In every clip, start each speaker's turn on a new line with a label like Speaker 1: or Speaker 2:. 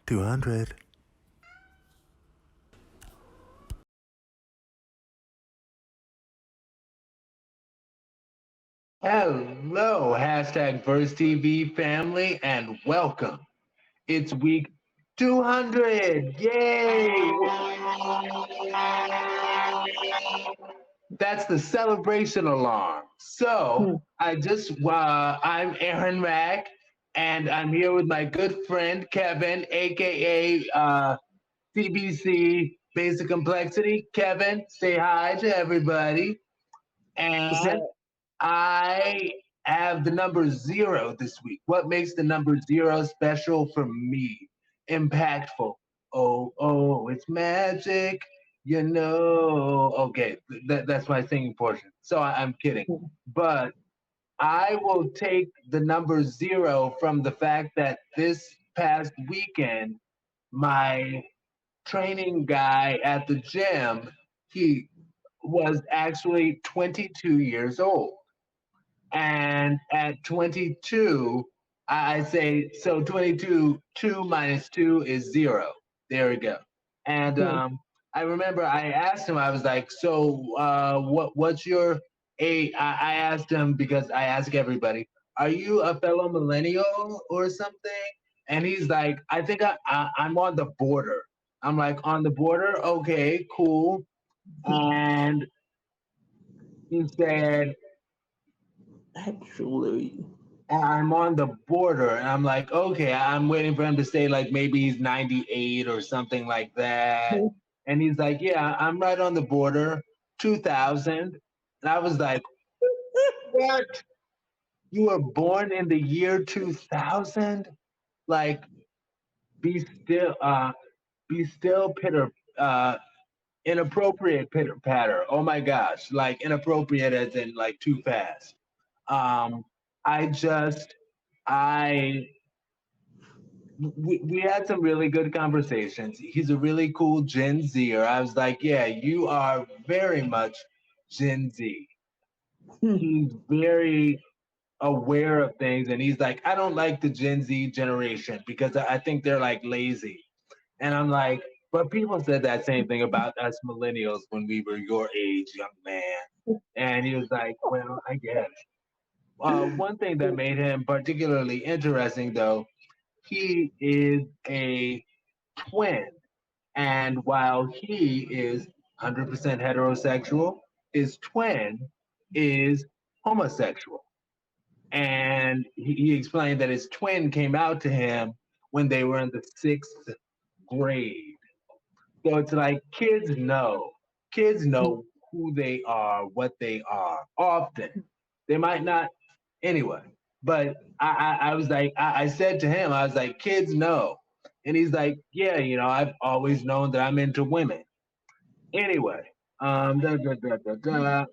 Speaker 1: 200.
Speaker 2: Hello, hashtag VersTEAv family, and welcome. It's week 200. Yay! That's the celebration alarm. So I'm Aaron Mack, and I'm here with my good friend Kevin, aka CBC Basic Complexity. Kevin, say hi to everybody. And
Speaker 3: So,
Speaker 2: I have the number zero this week. What makes the number zero special for me? Impactful. Oh, it's magic. Okay, that's my singing portion. So I'm kidding. But I will take the number zero from the fact that this past weekend, my training guy at the gym, he was actually 22 years old. And at 22, I say, so 22, 2 minus 2 is 0. There we go. And I remember I asked him, I was like, so what's your age? I asked him because I ask everybody, are you a fellow millennial or something? And he's like, I think I'm on the border. I'm like, on the border? Okay, cool. And he said,
Speaker 3: actually,
Speaker 2: I'm on the border, and I'm like, okay, I'm waiting for him to say like maybe he's 98 or something like that. And he's like, yeah, I'm right on the border, 2000. And I was like, what? You were born in the year 2000? Like, be still, be still, pitter, inappropriate pitter patter. Oh my gosh, like inappropriate as in like too fast. Um, I just, I we had some really good conversations. He's a really cool Gen Zer. I was like, yeah, you are very much Gen Z. He's very aware of things, and he's like, I don't like the Gen Z generation because I think they're like lazy. And I'm like, but people said that same thing about us millennials when we were your age, young man. And he was like, well, I guess. One thing that made him particularly interesting, though, he is a twin. And while he is 100% heterosexual, his twin is homosexual. And he explained that his twin came out to him when they were in the sixth grade. So it's like kids know. Kids know who they are, what they are. Often. They might not anyway. But I was like, I said to him, I was like, kids know. And he's like, yeah, I've always known that I'm into women. Anyway, da, da, da, da, da.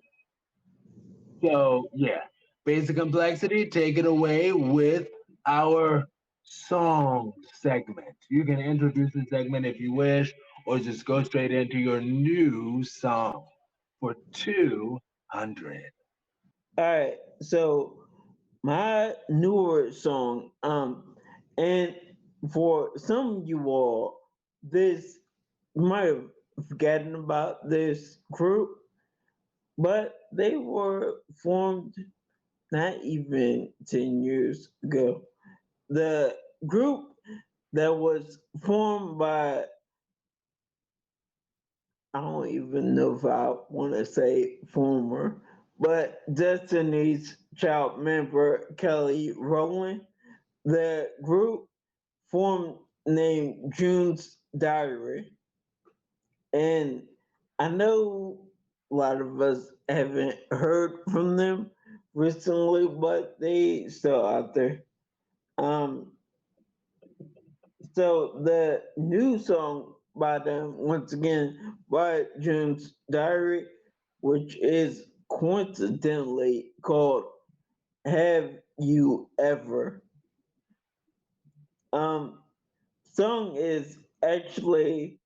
Speaker 2: So yeah, basic complexity. Take it away with our song segment. You can introduce the segment if you wish, or just go straight into your new song for 200.
Speaker 3: all right. So my newer song, and for some of you all, this you might have forgotten about this group, but they were formed not even 10 years ago. The group that was formed by I don't even know if I want to say former, but Destiny's Child member Kelly Rowland. The group formed named June's Diary. And I know a lot of us haven't heard from them recently, but they still out there. Um, So the new song by them, once again, by June's Diary, which is coincidentally called Have You Ever? Um, Song is actually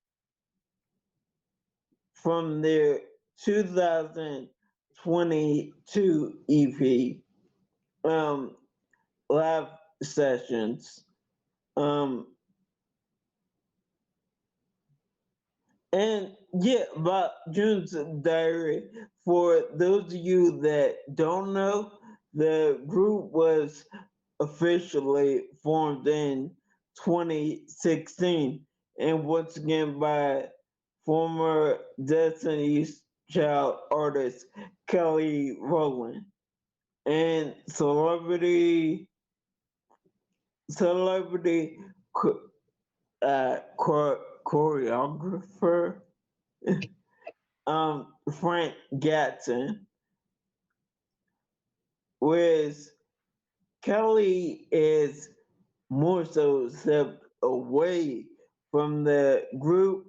Speaker 3: from their 2022 EP, live sessions. Um, And yeah, about June's Diary, for those of you that don't know, the group was officially formed in 2016, and once again by former Destiny's Child artist Kelly Rowland and celebrity choreographer Frank Gatson, whereas Kelly is more so stepped away from the group.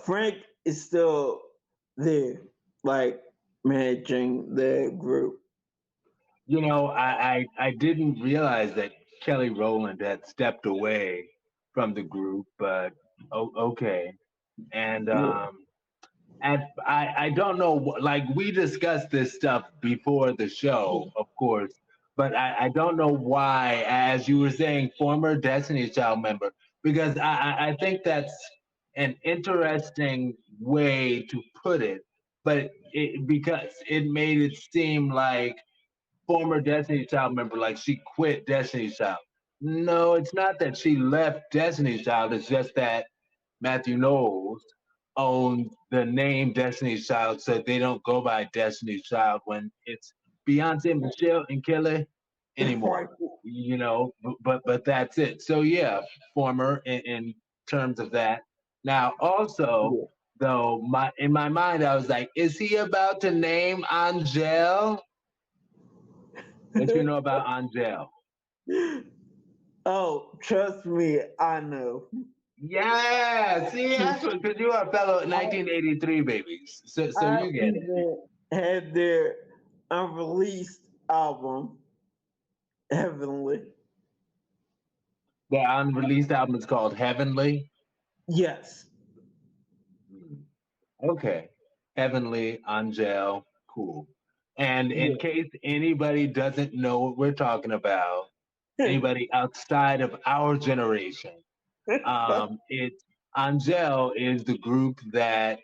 Speaker 3: Frank is still there, like managing the group.
Speaker 2: I didn't realize that Kelly Rowland had stepped away from the group, but okay. And
Speaker 3: Yeah.
Speaker 2: I don't know, like we discussed this stuff before the show, of course, but I don't know why, as you were saying, former Destiny's Child member, because I think that's an interesting way to put it, but because it made it seem like former Destiny's Child member, like she quit Destiny's Child. No, it's not that she left Destiny's Child. It's just that Matthew Knowles owns the name Destiny's Child, so they don't go by Destiny's Child when it's Beyonce, Michelle, and Kelly anymore. But that's it. So yeah, former in terms of that. Now also though, my in my mind I was like, is he about to name Angel? What you know about Angel?
Speaker 3: Oh, trust me, I know.
Speaker 2: Yeah, see, that's what, because you are a fellow 1983 babies, so
Speaker 3: I
Speaker 2: you get it.
Speaker 3: even had their unreleased album, Heavenly.
Speaker 2: The unreleased album is called Heavenly.
Speaker 3: Yes.
Speaker 2: Okay, Heavenly, Angel, cool. And in
Speaker 3: Yeah.
Speaker 2: case anybody doesn't know what we're talking about, anybody outside of our generation, it's Angel is the group that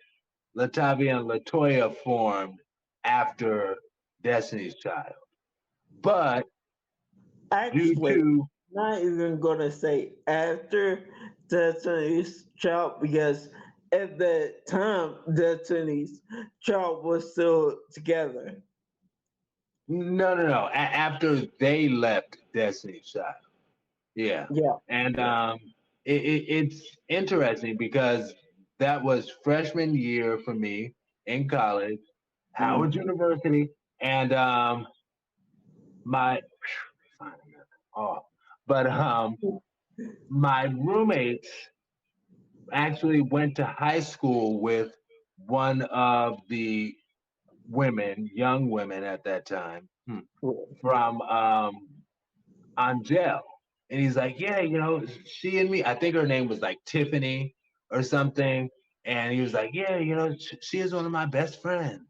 Speaker 2: Latavia and Latoya formed after Destiny's Child. But due
Speaker 3: Actually,
Speaker 2: to
Speaker 3: not even gonna say after Destiny's Child because at the time Destiny's Child was still together.
Speaker 2: no, after they left Destiny's Child. Yeah.
Speaker 3: Yeah.
Speaker 2: And it's interesting because that was freshman year for me in college, Howard
Speaker 3: Mhm.
Speaker 2: University, and my oh, but my roommates actually went to high school with one of the women, young women at that time, from Angel. And he's like, yeah, she and me, I think her name was like Tiffany or something. And he was like, yeah, she is one of my best friends.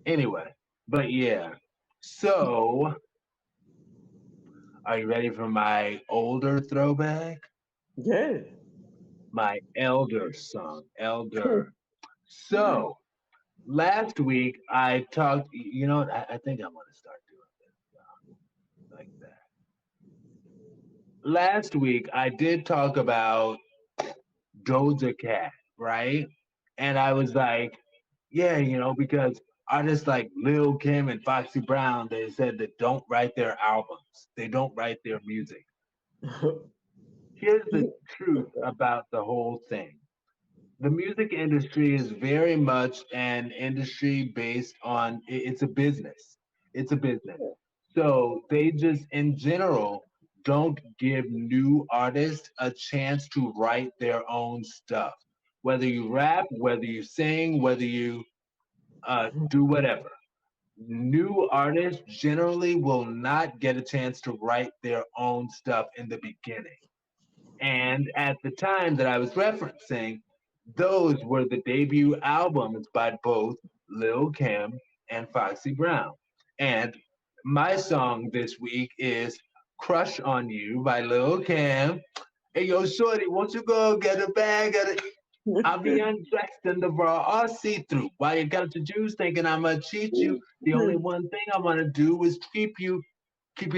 Speaker 2: Anyway, but yeah. So, are you ready for my older throwback?
Speaker 3: Yeah.
Speaker 2: My elder song, Elder. So, last week I talked, what? I think I'm going to start doing this like that. Last week I did talk about Doja Cat, right? And I was like, yeah, because artists like Lil Kim and Foxy Brown, they said that don't write their albums, they don't write their music. Here's the truth about the whole thing. The music industry is very much an industry based on it's a business. It's a business. So they just in general don't give new artists a chance to write their own stuff. Whether you rap, whether you sing, whether you do whatever. New artists generally will not get a chance to write their own stuff in the beginning. And at the time that I was referencing, those were the debut albums by both Lil Kim and Foxy Brown. And my song this week is Crush on You by Lil Kim. Hey, yo, shorty, won't you go get a bag of it? I'll be undressed in the bra all see-through. While you got your juice thinking I'ma cheat you, the only one thing I wanna do is keep your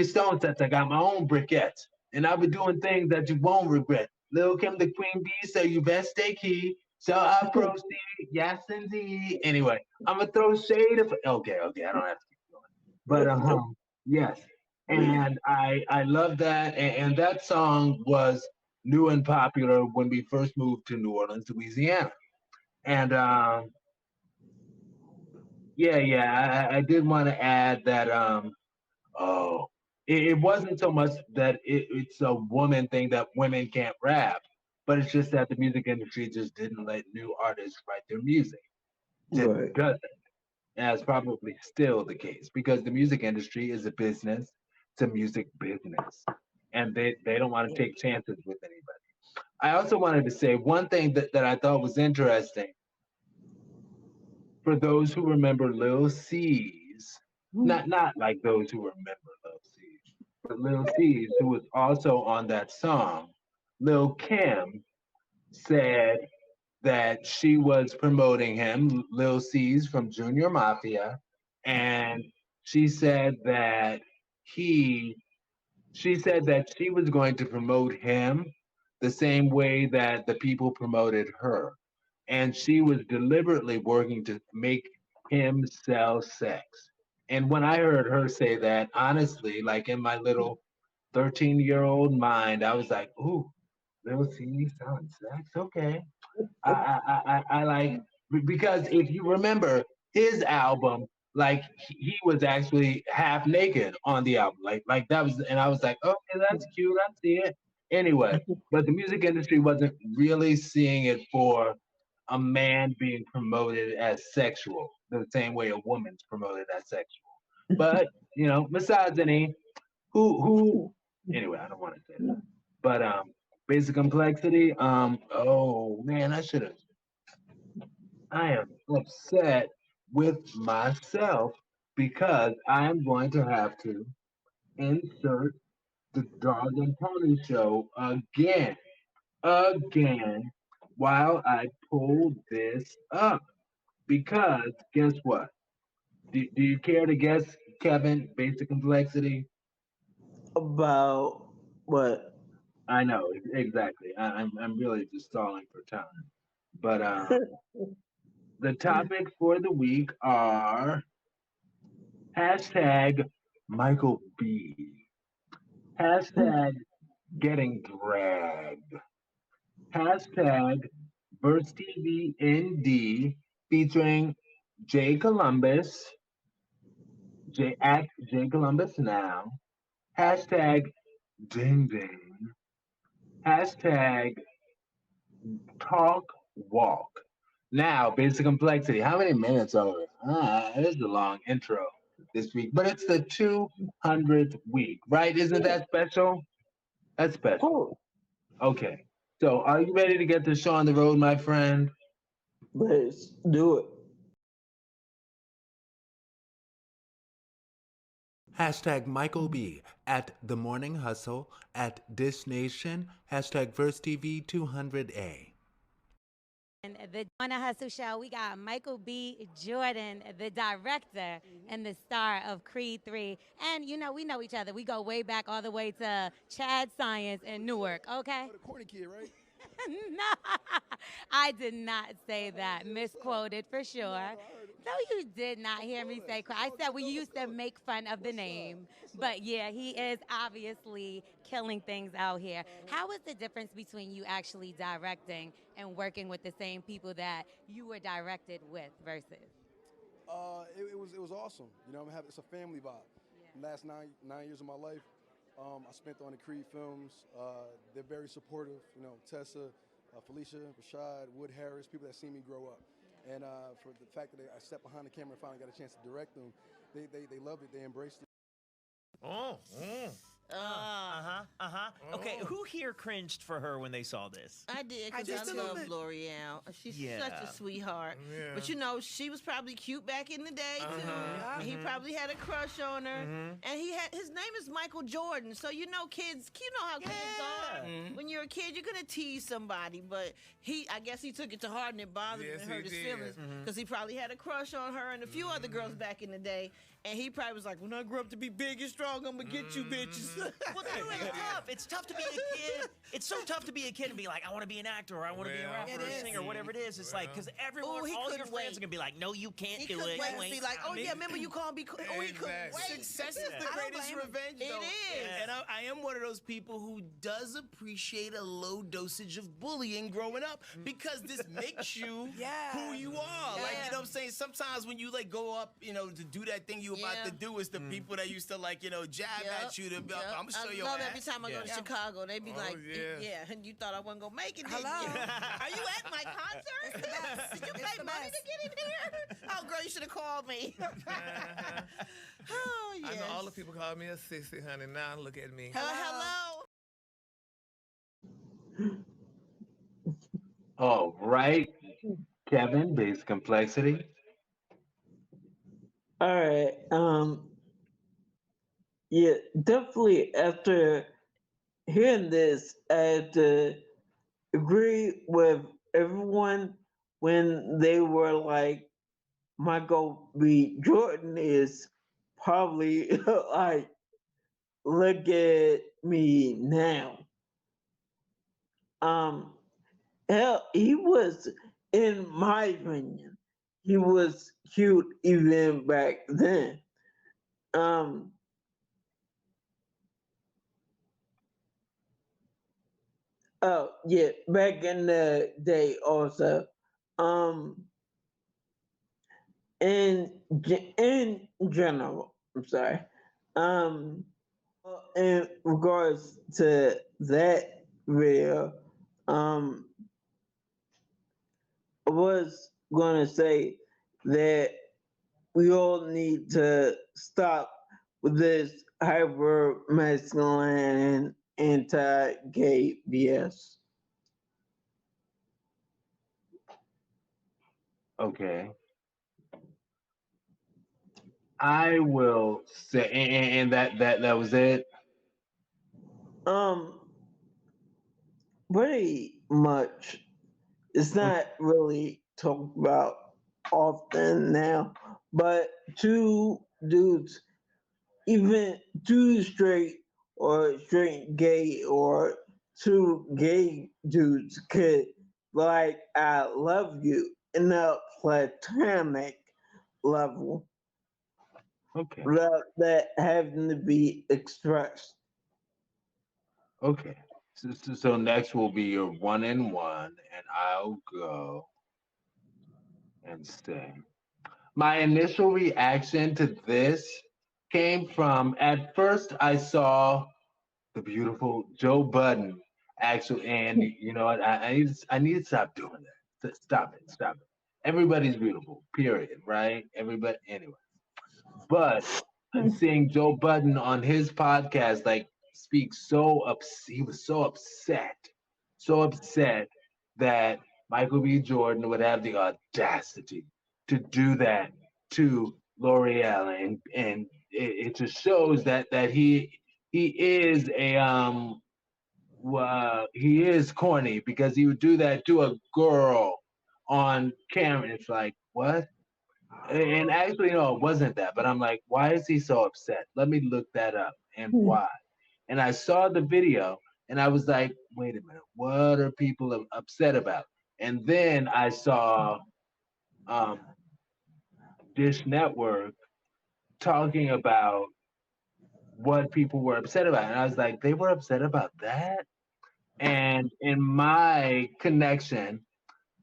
Speaker 2: stone sets. I got my own briquettes. And I'll be doing things that you won't regret. Lil Kim the Queen Bee, so you best stay key. So I proceed, yes indeed. Anyway, I'ma throw shade if okay, I don't have to keep going. But yes. And I love that. And that song was new and popular when we first moved to New Orleans, Louisiana. And I did want to add that oh, it wasn't so much that it's a woman thing that women can't rap, but it's just that the music industry just didn't let new artists write their music. Just
Speaker 3: Right.
Speaker 2: doesn't. That's probably still the case because the music industry is a business. It's a music business. And they don't want to take chances with anybody. I also wanted to say one thing that I thought was interesting for those who remember Lil C's, not like those who remember Lil C's, but Lil C's, who was also on that song. Lil Kim said that she was promoting him, Lil C's from Junior Mafia, and she said that he she said that she was going to promote him the same way that the people promoted her. And she was deliberately working to make him sell sex. And when I heard her say that, honestly, like in my little 13-year-old mind, I was like, ooh, little C selling sex? Okay. I like because if you remember his album, like he was actually half naked on the album, like that was, and I was like, okay, that's cute, I see it. Anyway, but the music industry wasn't really seeing it for a man being promoted as sexual the same way a woman's promoted as sexual. But misogyny. Who? Anyway, I don't want to say that. But basic complexity. Oh man, I am upset with myself because I am going to have to insert the Dog and Pony Show again, while I pull this up. Because guess what? Do you care to guess, Kevin? Basic complexity.
Speaker 3: About what?
Speaker 2: I know exactly. I'm really just stalling for time. But the topics for the week are hashtag Michael B, hashtag getting dragged, hashtag VersTEAvND featuring J Columbus, J Columbus now, hashtag DingDing, hashtag TalkWalk. Now, basic complexity. How many minutes are we? This is a long intro this week, but it's the 200th week, right? Isn't that special? That's special.
Speaker 3: Oh,
Speaker 2: Okay. So, are you ready to get this show on the road, my friend?
Speaker 3: let's do it.
Speaker 1: Hashtag Michael B at The Morning Hustle at Dish Nation. Hashtag VersTEAv200
Speaker 4: The On a Hustle Show, we got Michael B. Jordan, the director and the star of Creed 3. And we know each other. We go way back all the way to Chad Science in Newark, okay?
Speaker 5: Oh, the corny kid, right?
Speaker 4: No, I did not say that. Misquoted for sure. No, you did not hear me say. I said we used to make fun of the name, but yeah, he is obviously killing things out here. How is the difference between you actually directing and working with the same people that you were directed with versus?
Speaker 5: It was awesome. It's a family vibe.
Speaker 4: Yeah.
Speaker 5: Last nine years of my life, I spent on the Creed films. They're very supportive. Tessa, Felicia, Rashad, Wood Harris, people that see me grow up. And for the fact that I stepped behind the camera and finally got a chance to direct them, they loved it. They embraced it.
Speaker 6: Okay, who here cringed for her when they saw this?
Speaker 7: I did,
Speaker 1: I
Speaker 7: because
Speaker 1: just
Speaker 7: I
Speaker 1: a little
Speaker 7: love
Speaker 1: bit.
Speaker 7: L'Oreal. She's such
Speaker 6: Yeah.
Speaker 7: a sweetheart.
Speaker 1: Yeah.
Speaker 7: But you know, she was probably cute back in the day too.
Speaker 1: Yeah.
Speaker 7: He probably had a crush on her. And his name is Michael Jordan. So you know kids, you know how kids are. When you're a kid, you're gonna tease somebody. But I guess he took it to heart and it bothered him
Speaker 1: Yes,
Speaker 7: and hurt
Speaker 1: he
Speaker 7: his
Speaker 1: did.
Speaker 7: feelings. Because he probably had a crush on her and a few other girls back in the day. And he probably was like, when I grow up to be big and strong, I'm gonna get you bitches.
Speaker 6: Well, it's tough. It's tough to be a kid. It's so tough to be a kid and be like, I want to be an actor, or I want to be a rapper, or a singer, whatever it is. It's like, because everyone,
Speaker 7: Ooh, he
Speaker 6: all your
Speaker 7: couldn't
Speaker 6: friends
Speaker 7: wait.
Speaker 6: are gonna be like, no, you can't
Speaker 7: He
Speaker 6: do
Speaker 7: couldn't
Speaker 6: it.
Speaker 7: wait
Speaker 6: You
Speaker 7: to
Speaker 6: ain't
Speaker 7: be like, oh
Speaker 6: got
Speaker 7: yeah,
Speaker 6: it."
Speaker 7: remember you called me? Oh, he couldn't
Speaker 1: Exactly.
Speaker 7: wait.
Speaker 8: Success is the
Speaker 7: I don't
Speaker 8: greatest
Speaker 7: blame him.
Speaker 8: revenge,
Speaker 7: It
Speaker 8: though.
Speaker 7: is.
Speaker 8: And I am one of those people who does appreciate a low dosage of bullying growing up, because this makes you who you are. Like, you know what I'm saying? Sometimes when you like go up, you know, to do that thing you about to do, it's the people that used to like, you know, jab at you to be, I'm gonna show you.
Speaker 7: I love every time I go to Chicago, they be like,
Speaker 1: yeah.
Speaker 7: and you thought I wasn't gonna make it. Did
Speaker 9: Hello.
Speaker 7: you? Are you at my concert? Did you pay money to get in here? Oh, girl, you should have called me. Oh, yes.
Speaker 1: I know all the people call me a sissy, honey. Now look at me.
Speaker 7: Hello.
Speaker 2: All right, Kevin, base complexity.
Speaker 3: All right. Yeah, definitely after hearing this, I have to agree with everyone when they were like, Michael B. Jordan is probably like, look at me now. Hell, he was, in my opinion, he was cute even back then. Oh yeah, back in the day also. Um, in general, I'm sorry. In regards to that video, I was gonna say that we all need to stop with this hyper masculine and anti-gay BS.
Speaker 2: Okay. I will say, and that was it.
Speaker 3: Um, pretty much. It's not really talked about often now, but two dudes, even two straight or straight gay or two gay dudes could like I love you in a platonic level
Speaker 2: Okay.
Speaker 3: without that having to be expressed.
Speaker 2: Okay. So next will be your one and one, and I'll go and say. My initial reaction to this came from, at first I saw the beautiful Joe Budden actually, and you know what? I need to stop doing that. Stop it. Everybody's beautiful, period, right? Everybody, anyway. But I'm seeing Joe Budden on his podcast, like, speak he was so upset that Michael B. Jordan would have the audacity to do that to L'Oreal, and it just shows that he is he is corny, because he would do that to a girl on camera. It's like, what? And actually, no, it wasn't that. But I'm like, why is he so upset? Let me look that up and why. And I saw the video and I was like, wait a minute, what are people upset about? And then I saw um, Dish Network talking about what people were upset about. And I was like, they were upset about that? And in my connection,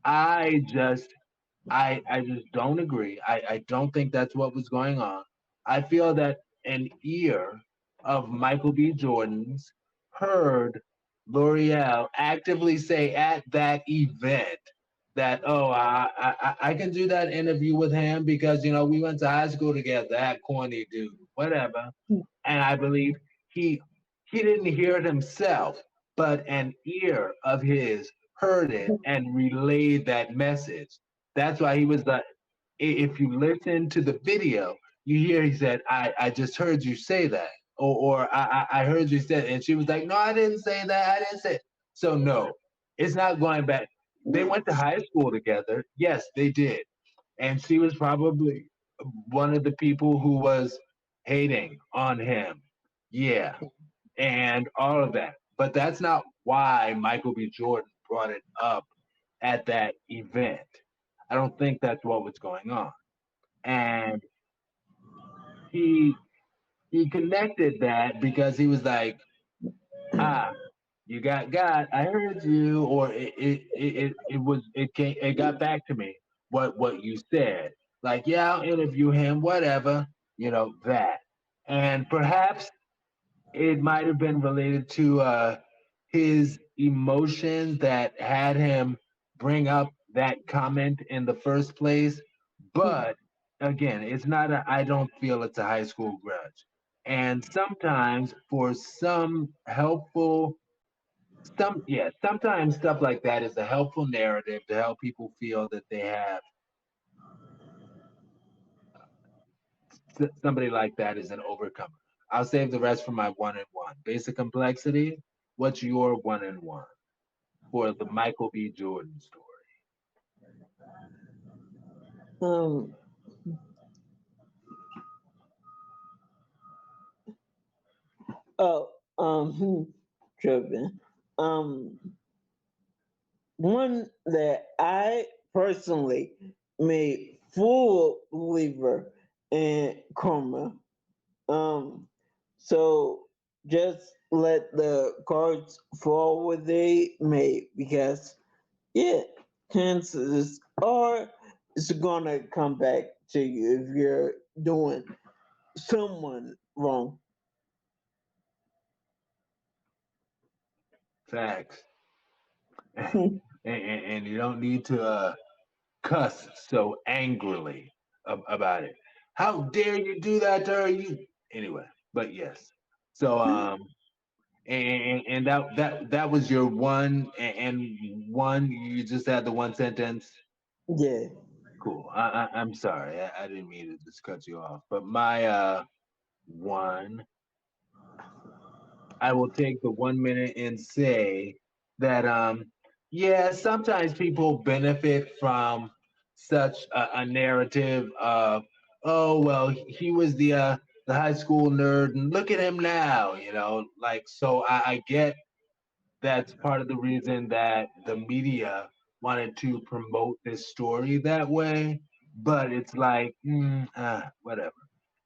Speaker 2: I just I just don't agree. I don't think that's what was going on. I feel that an ear of Michael B. Jordan's heard L'Oreal actively say at that event that, oh, I can do that interview with him because, you know, we went to high school together, that corny dude, whatever. And I believe he he didn't hear it himself, but an ear of his heard it and relayed that message. That's why he was like, if you listen to the video, you hear he said, I just heard you say that. Or I heard you say it. And she was like, no, I didn't say that. I didn't say it. So no, it's not going back. They went to high school together. Yes, they did. And she was probably one of the people who was hating on him. Yeah. And all of that. But that's not why Michael B. Jordan brought it up at that event. I don't think that's what was going on. And he connected that because he was like, you got I heard you, or it got back to me what you said. Like, yeah, I'll interview him, whatever, that. And perhaps it might have been related to his emotions that had him bring up that comment in the first place. But again, it's not I don't feel it's a high school grudge. And sometimes for sometimes stuff like that is a helpful narrative to help people feel that they have somebody like that is an overcomer. I'll save the rest for my one and one. Basic complexity. What's your one and one for the Michael B. Jordan story?
Speaker 3: Tripping. One that I personally made full believer in karma. So just let the cards fall where they may, because chances are it's gonna come back to you if you're doing someone wrong.
Speaker 2: Facts. and you don't need to cuss so angrily about it. How dare you do that to her? Anyway, but yes. So and that was your one and one. You just had the one sentence.
Speaker 3: Yeah.
Speaker 2: Cool. I'm sorry. I didn't mean to just cut you off. But my one, I will take the 1 minute and say that sometimes people benefit from such a narrative of, oh well, he was the high school nerd and look at him now, like, so I get that's part of the reason that the media wanted to promote this story that way, but it's like whatever.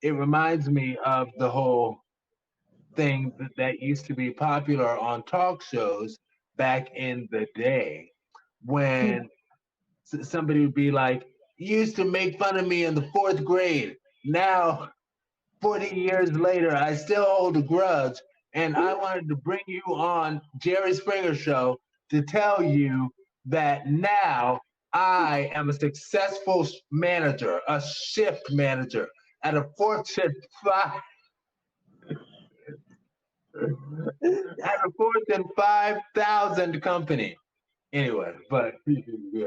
Speaker 2: It reminds me of the whole thing that used to be popular on talk shows back in the day when somebody would be like, you used to make fun of me in the fourth grade. Now, 40 years later, I still hold a grudge. And I wanted to bring you on Jerry Springer show to tell you that now I am a successful manager, a shift manager at a Fortune 5 at a Fortune 5,000 company. Anyway, but yeah.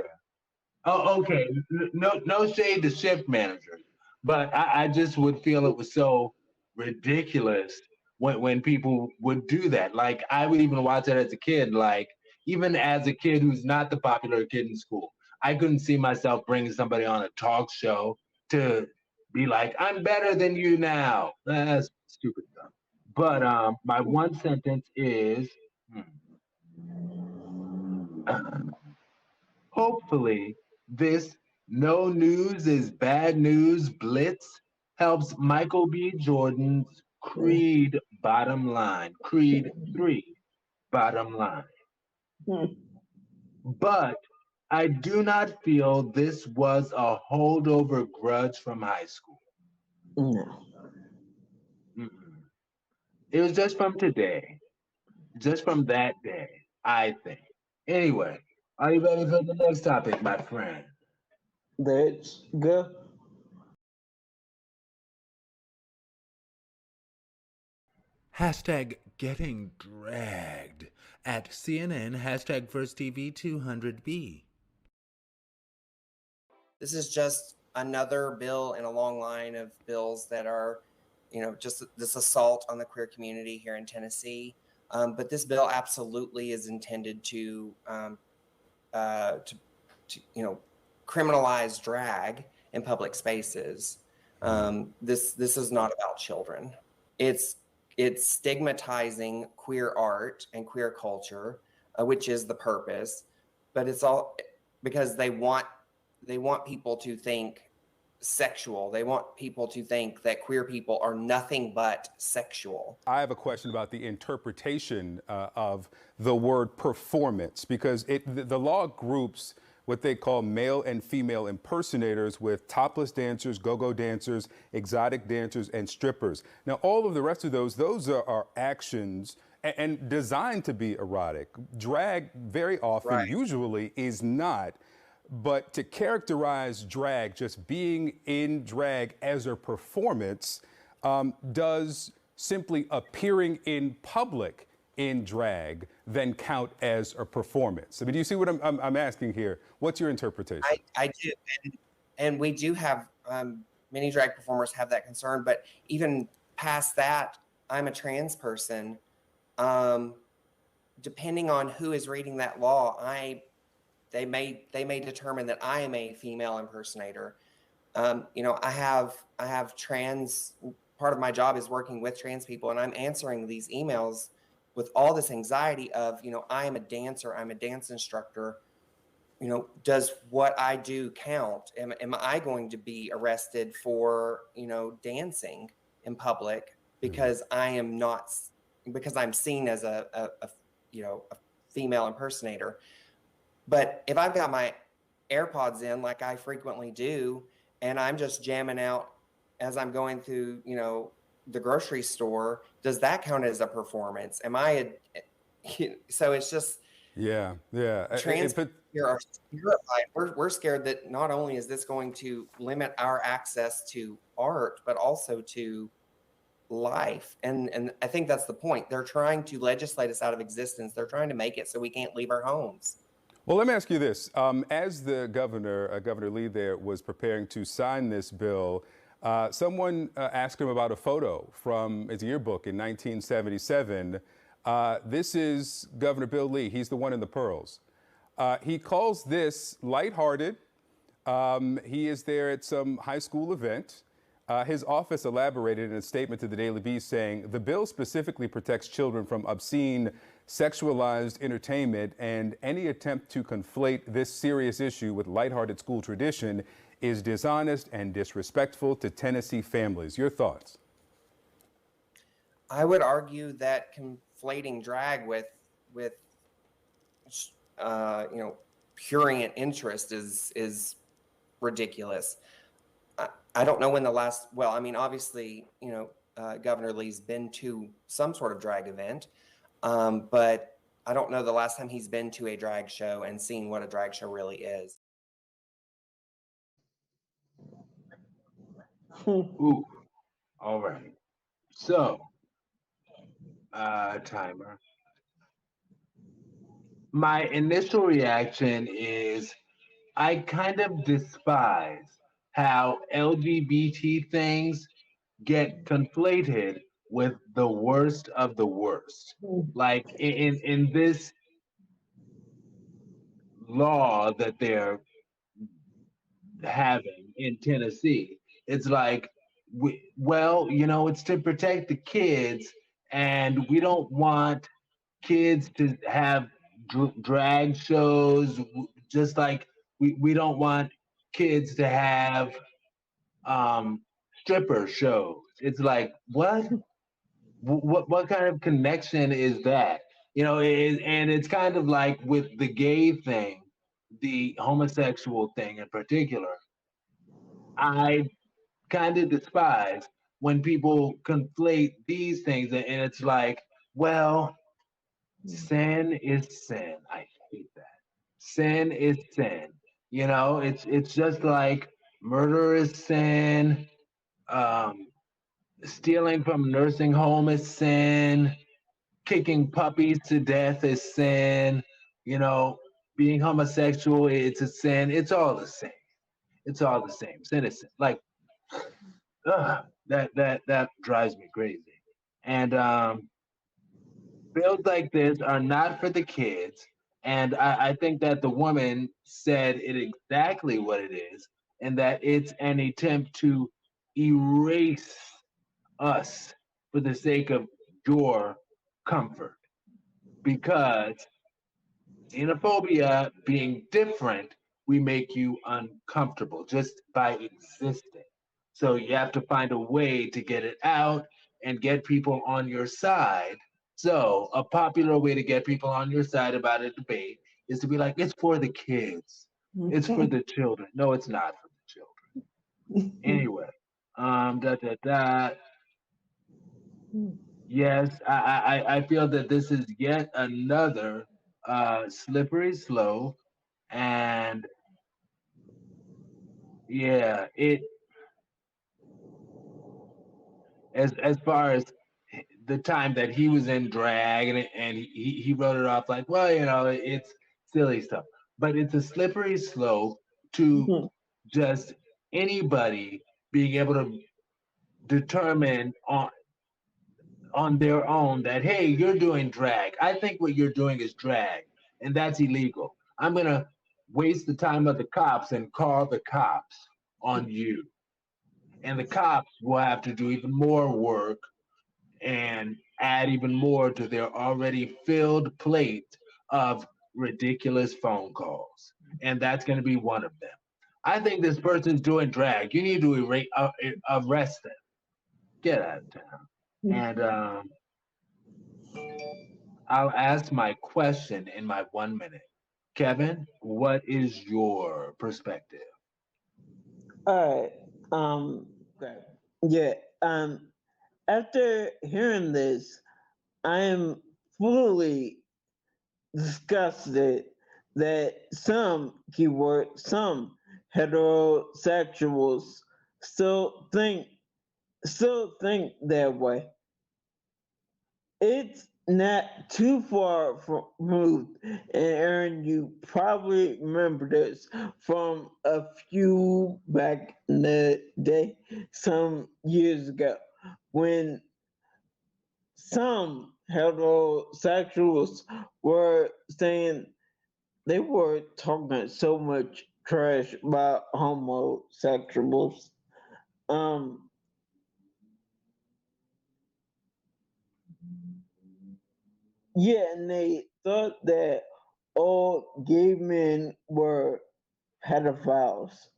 Speaker 2: Oh, okay. No shade to shift managers, but I just would feel it was so ridiculous when people would do that. Like, I would even watch it as a kid. Like, even as a kid who's not the popular kid in school, I couldn't see myself bringing somebody on a talk show to be like, I'm better than you now. That's stupid stuff. But my one sentence is, hopefully, this no news is bad news blitz helps Michael B. Jordan's Creed bottom line, Creed 3 bottom line. But I do not feel this was a holdover grudge from high school.
Speaker 3: No.
Speaker 2: It was just from today, just from that day, I think. Anyway, are you ready for the next topic, my friend?
Speaker 3: Let's go.
Speaker 1: Hashtag Getting Dragged at CNN #VersTEAv200B.
Speaker 9: This is just another bill in a long line of bills that are, just this assault on the queer community here in Tennessee. But this bill absolutely is intended to criminalize drag in public spaces. This is not about children. It's stigmatizing queer art and queer culture, which is the purpose. But it's all because they want people to think sexual. They want people to think that queer people are nothing but sexual.
Speaker 10: I have a question about the interpretation of the word performance, because the law groups what they call male and female impersonators with topless dancers, go-go dancers, exotic dancers, and strippers. Now, all of the rest of those are actions and designed to be erotic. Drag very often, usually, is not. But to characterize drag, just being in drag as a performance, does simply appearing in public in drag then count as a performance? I mean, do you see what I'm asking here? What's your interpretation?
Speaker 9: I do, and we do have many drag performers have that concern. But even past that, I'm a trans person. Depending on who is reading that law, they may determine that I am a female impersonator. I have trans. Part of my job is working with trans people, and I'm answering these emails with all this anxiety of, I am a dancer, I'm a dance instructor. Does what I do count? Am I going to be arrested for, dancing in public because I'm seen as a female impersonator? But if I've got my AirPods in, like I frequently do, and I'm just jamming out as I'm going through, the grocery store, does that count as a performance? So it's just, trans people are terrified. We're scared that not only is this going to limit our access to art, but also to life. And I think that's the point. They're trying to legislate us out of existence. They're trying to make it so we can't leave our homes.
Speaker 10: Well, let me ask you this. As the governor, Governor Lee there, was preparing to sign this bill, someone asked him about a photo from his yearbook in 1977. This is Governor Bill Lee. He's the one in the pearls. He calls this lighthearted. He is there at some high school event. His office elaborated in a statement to the Daily Beast saying, the bill specifically protects children from obscene, sexualized entertainment, and any attempt to conflate this serious issue with lighthearted school tradition is dishonest and disrespectful to Tennessee families. Your thoughts?
Speaker 9: I would argue that conflating drag with prurient interest is ridiculous. I don't know when the last, obviously, Governor Lee's been to some sort of drag event, but I don't know the last time he's been to a drag show and seen what a drag show really is.
Speaker 2: Ooh, all right. So, timer. My initial reaction is I kind of despise how LGBT things get conflated with the worst of the worst. Like in this law that they're having in Tennessee, it's like, it's to protect the kids, and we don't want kids to have drag shows, just like we don't want kids to have stripper shows. It's like, what kind of connection is that? And it's kind of like with the gay thing, the homosexual thing in particular. I kind of despise when people conflate these things, and it's like, sin is sin. I hate that. Sin is sin. It's just like murder is sin. Stealing from a nursing home is sin. kicking puppies to death is sin. You know, being homosexual, it's a sin. It's all the same. It's all the same. Sin is sin. Like, that drives me crazy. And bills like this are not for the kids. And I think that the woman said it exactly what it is, and that it's an attempt to erase us for the sake of your comfort. Because xenophobia, being different, we make you uncomfortable just by existing. So you have to find a way to get it out and get people on your side. So a popular way to get people on your side about a debate is to be like, it's for the kids. It's for the children. No, it's not for the children. Anyway, da da da. Yes, I feel that this is yet another slippery slope, and yeah, it as far as the time that he was in drag, and he wrote it off like, well, you know, it's silly stuff, but it's a slippery slope to just anybody being able to determine on their own that, hey, you're doing drag. I think what you're doing is drag, and that's illegal. I'm gonna waste the time of the cops and call the cops on you, and the cops will have to do even more work and add even more to their already filled plate of ridiculous phone calls, and that's going to be one of them. I think this person's doing drag. You need to arrest them. Get out of town. And I'll ask my question in my 1 minute. Kevin, what is your perspective?
Speaker 3: All right. Yeah. After hearing this, I am fully disgusted that some heterosexuals still think that way. It's not too far removed, and Aaron, you probably remember this from a few back in the day, some years ago, when some heterosexuals were saying they were talking so much trash about homosexuals. Yeah, and they thought that all gay men were pedophiles,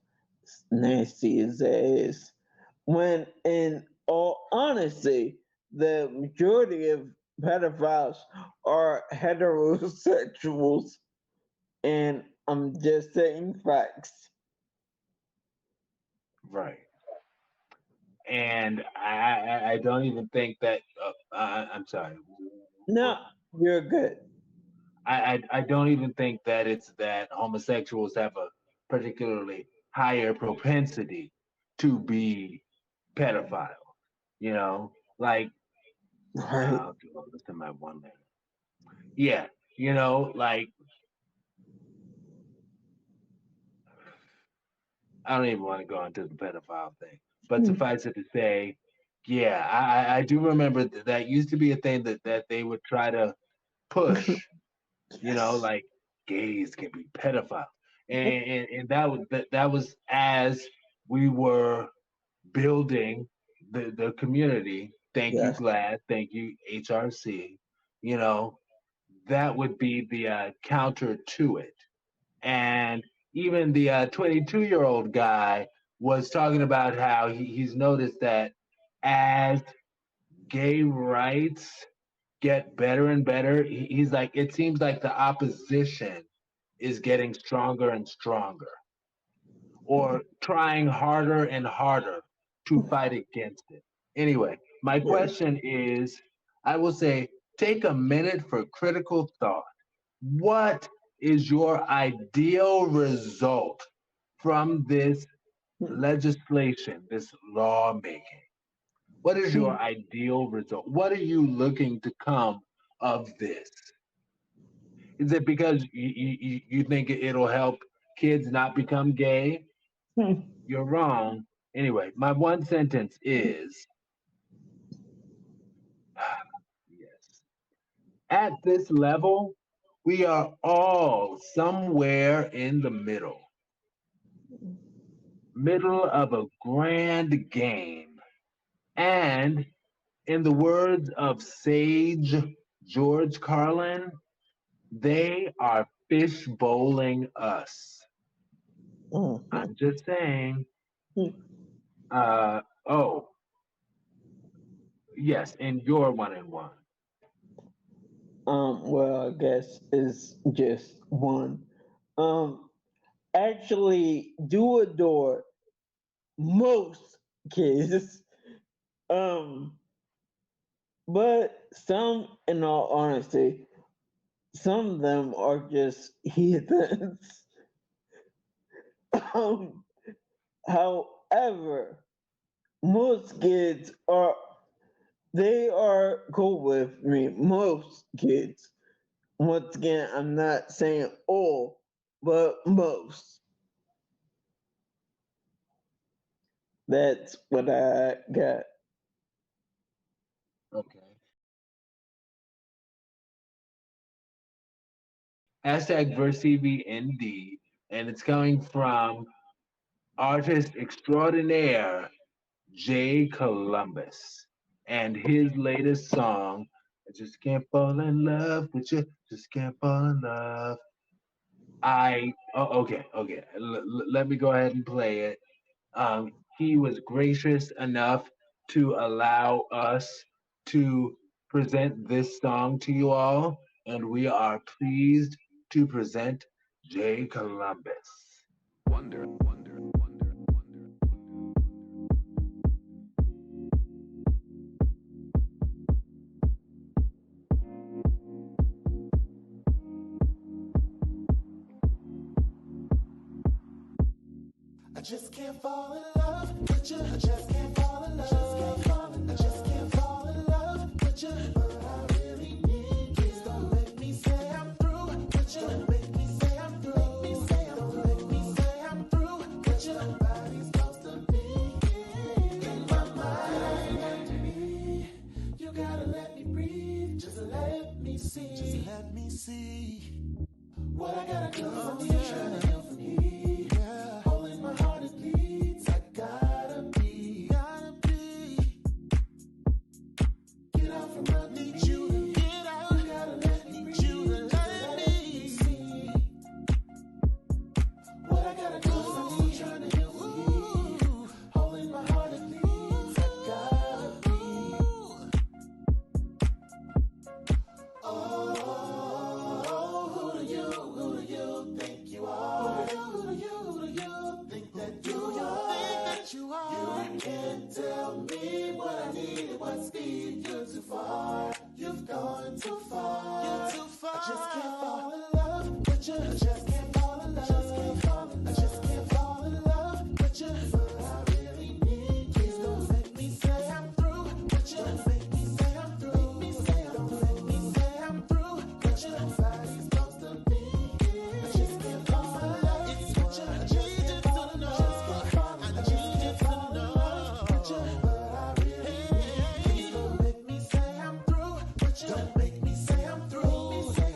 Speaker 3: nasty as that is. When in all honesty, the majority of pedophiles are heterosexuals, and I'm just saying facts.
Speaker 2: Right. And I don't even think that, I'm sorry.
Speaker 3: No, you're good.
Speaker 2: I don't even think that it's that homosexuals have a particularly higher propensity to be pedophile. You know, like,
Speaker 3: Right.
Speaker 2: I'll do this in my 1 minute. Yeah, you know, like, I don't even want to go into the pedophile thing, but suffice it to say, yeah, I do remember that used to be a thing that they would try to push, you know, like gays can be pedophiles, and that was as we were building the community. Thank you,
Speaker 3: Yes.
Speaker 2: GLAD. Thank you, HRC. You know, that would be the counter to it. And even the 22-year-old guy was talking about how he's noticed that as gay rights get better and better, he's like, it seems like the opposition is getting stronger and stronger, or trying harder and harder to fight against it. Anyway, my question is, I will say, take a minute for critical thought. What is your ideal result from this legislation, this lawmaking? What is your ideal result? What are you looking to come of this? Is it because you think it'll help kids not become gay? You're wrong. Anyway, my one sentence is yes. At this level, we are all somewhere in the middle of a grand game. And in the words of sage George Carlin, they are fish bowling us. I'm just saying. Oh, yes, and you're 1-1.
Speaker 3: Well, I guess it's just one. Actually do adore most kids. But some, in all honesty, some of them are just heathens. However, most kids they are cool with me. Most kids. Once again, I'm not saying all, but most. That's what I got.
Speaker 2: Okay. Hashtag VersTEAvND, and it's coming from artist extraordinaire Jay Columbus and his latest song, I Just Can't Fall in Love with You, Just Can't Fall in Love. Okay. Let me go ahead and play it. He was gracious enough to allow us to present this song to you all, and we are pleased to present Jay Columbus. Wonder.
Speaker 11: I just can't fall in love with you. I just can't fall in love. I just can't fall in love with you. But I really need you. Don't make me say I'm through with you. Don't make me say I'm through. Don't make me say I'm through with you. Nobody's supposed to be in my mind. You gotta let me breathe. Just let me see. Just let me see what I gotta do. I'm still trying to heal from here. My heart it bleeds, I gotta be. Get out from underneath you, get out. You gotta let me see what I gotta do. I'm still trying to heal from you. Holding my heart it bleeds, I gotta be. Oh, who do you think you are? Who do you think that you are? You can't tell me what I need and what speed. You're too far. You've gone too far. You're too far. I just can't fall in love with you. I just can't fall in love. I just can't fall in love with you. But I really need you. Please don't make me say I'm through with you. Don't make me say I'm through. Don't make me say I'm through with you. Nobody's supposed to be here. I just can't fall in love with you. I just can't fall in love. I just can't fall in love with you. But I really need you. Don't make me say I'm through with you. Don't make me say I'm through.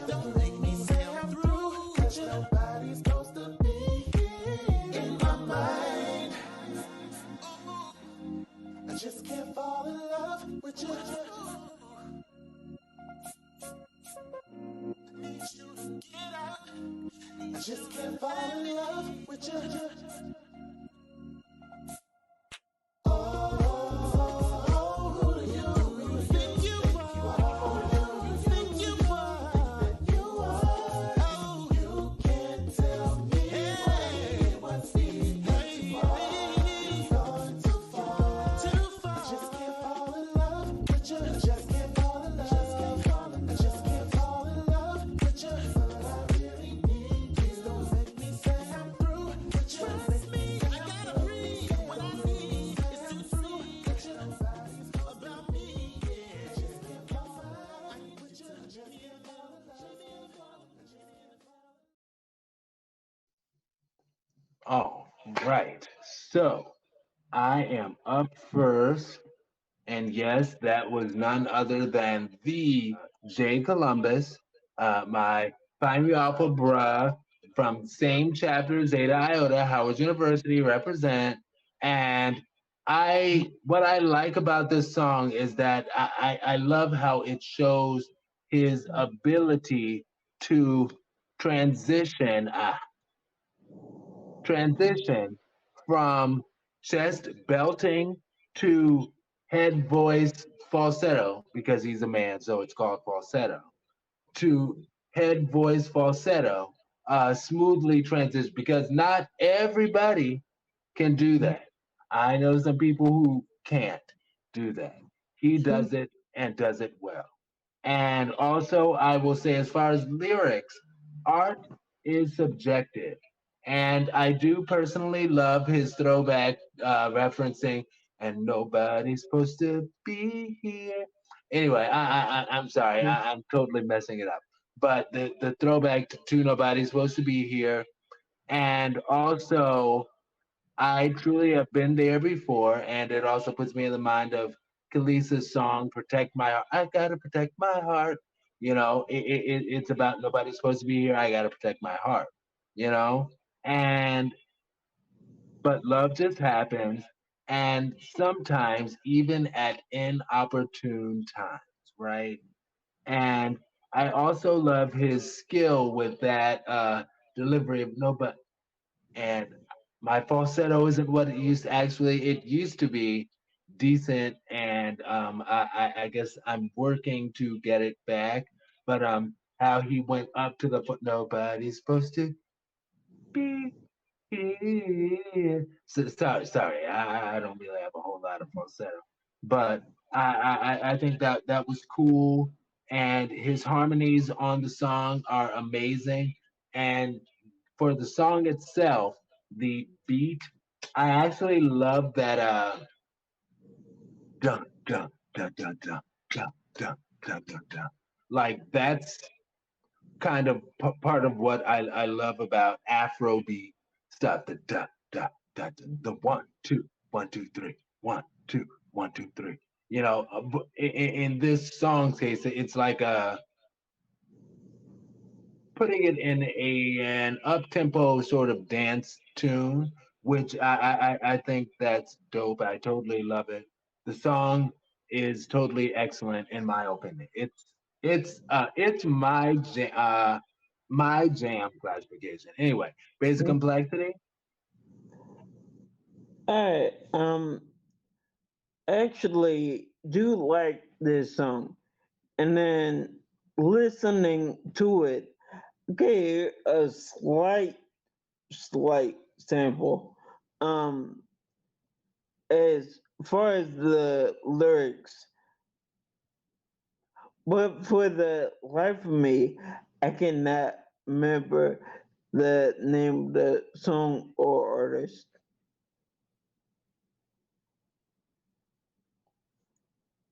Speaker 11: Don't make me say I'm through with you. Nobody's supposed to be here in my mind. I just can't fall in love with you. I just can't fall in love with you. Oh, who do you think you are? Who do you think you are? Oh, you can't tell me what's too far. I just can't fall in love with you. I just can't fall in love. I just can't fall in love with you. But I really need you. Don't make me say I'm through with you.
Speaker 2: All right. So I am up first. And yes, that was none other than the Jay Columbus, my Find Me Alpha bruh from same chapter, Zeta Iota, Howard University, represent. And what I like about this song is that I love how it shows his ability to transition, transition from chest belting to head voice falsetto, because he's a man, so it's called falsetto, to head voice falsetto, smoothly transition, because not everybody can do that. I know some people who can't do that. He does it and does it well. And also, I will say, as far as lyrics, art is subjective. And I do personally love his throwback referencing, and nobody's supposed to be here. Anyway, I'm sorry, I'm totally messing it up. But the throwback to Nobody's Supposed to Be Here. And also, I truly have been there before, and it also puts me in the mind of Khalees's song "Protect My Heart." I gotta protect my heart. It's about nobody's supposed to be here. I gotta protect my heart. You know, and but love just happens, and sometimes even at inopportune times, right? And I also love his skill with that delivery of nobody. And my falsetto isn't what it used to actually. It used to be decent, and I guess I'm working to get it back. But how he went up to the foot. Nobody's supposed to be here. So, sorry. I don't really have a whole lot of falsetto, but I think that was cool, and his harmonies on the song are amazing, and for the song itself, the beat, I actually love that dun dun dun dun dun dun dun dun dun dun. Like that's kind of part of what I love about Afrobeat stuff. The da da da, the 1 2 1 2 3 1 2 1 2 3. In this song's case, it's like putting it in an up tempo sort of dance tune, which I think that's dope. I totally love it. The song is totally excellent in my opinion. It's my jam classification. Anyway, basic complexity.
Speaker 3: I actually do like this song, and then listening to it gave a slight sample. As far as the lyrics, but for the life of me, I cannot remember the name of the song or artist.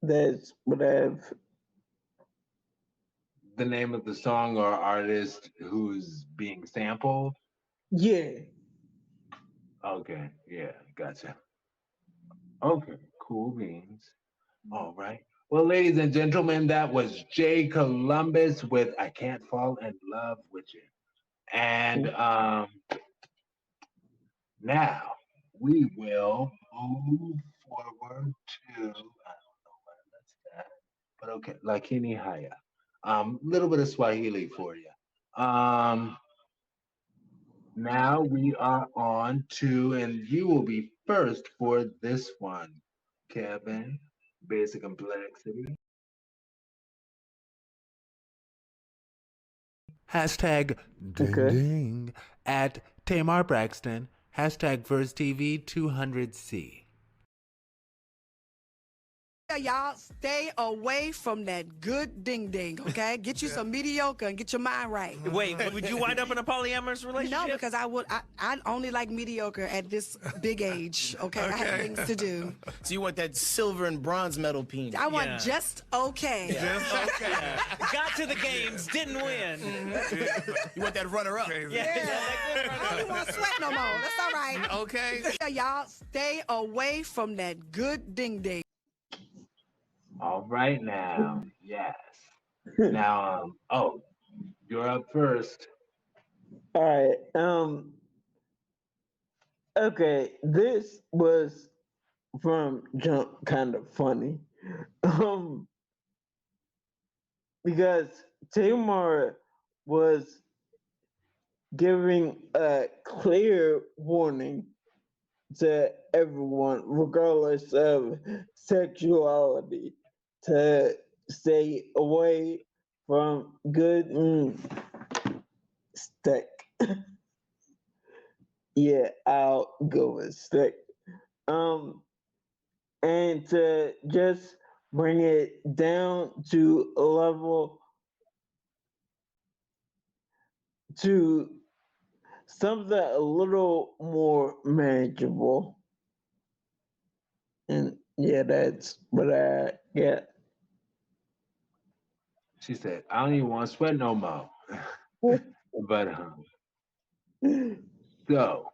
Speaker 3: That's what I've.
Speaker 2: The name of the song or artist who's being sampled.
Speaker 3: Yeah.
Speaker 2: Okay, yeah, gotcha. Okay, cool beans. All right. Well, ladies and gentlemen, that was Jay Columbus with I Can't Fall in Love with You. And now we will move forward to, I don't know where that's at, but okay, Lakini Haya. Little bit of Swahili for you. Now we are on to, and you will be first for this one, Kevin. Basic complexity.
Speaker 1: Hashtag ding ding at Tamar Braxton. Hashtag VersTEAv200C.
Speaker 12: Y'all stay away from that good ding-ding, okay? Get you some mediocre and get your mind right.
Speaker 6: Wait, would you wind up in a polyamorous relationship?
Speaker 12: No, because I only like mediocre at this big age, okay? I have things to do.
Speaker 8: So you want that silver and bronze medal penis?
Speaker 12: I want just okay.
Speaker 8: Just okay.
Speaker 6: Got to the games, didn't win.
Speaker 8: You want that runner-up?
Speaker 12: I don't want to sweat no more. That's all right.
Speaker 8: Okay.
Speaker 12: Y'all stay away from that good ding-ding.
Speaker 2: All right now. Yes. Now, you're up first.
Speaker 3: All right. Okay, this was from jump kind of funny. Because Tamar was giving a clear warning to everyone, regardless of sexuality, to stay away from good steak. Yeah, I'll go with steak. And to just bring it down to a level to something a little more manageable. And yeah, that's what I get.
Speaker 2: She said, I don't even want to sweat no more. But so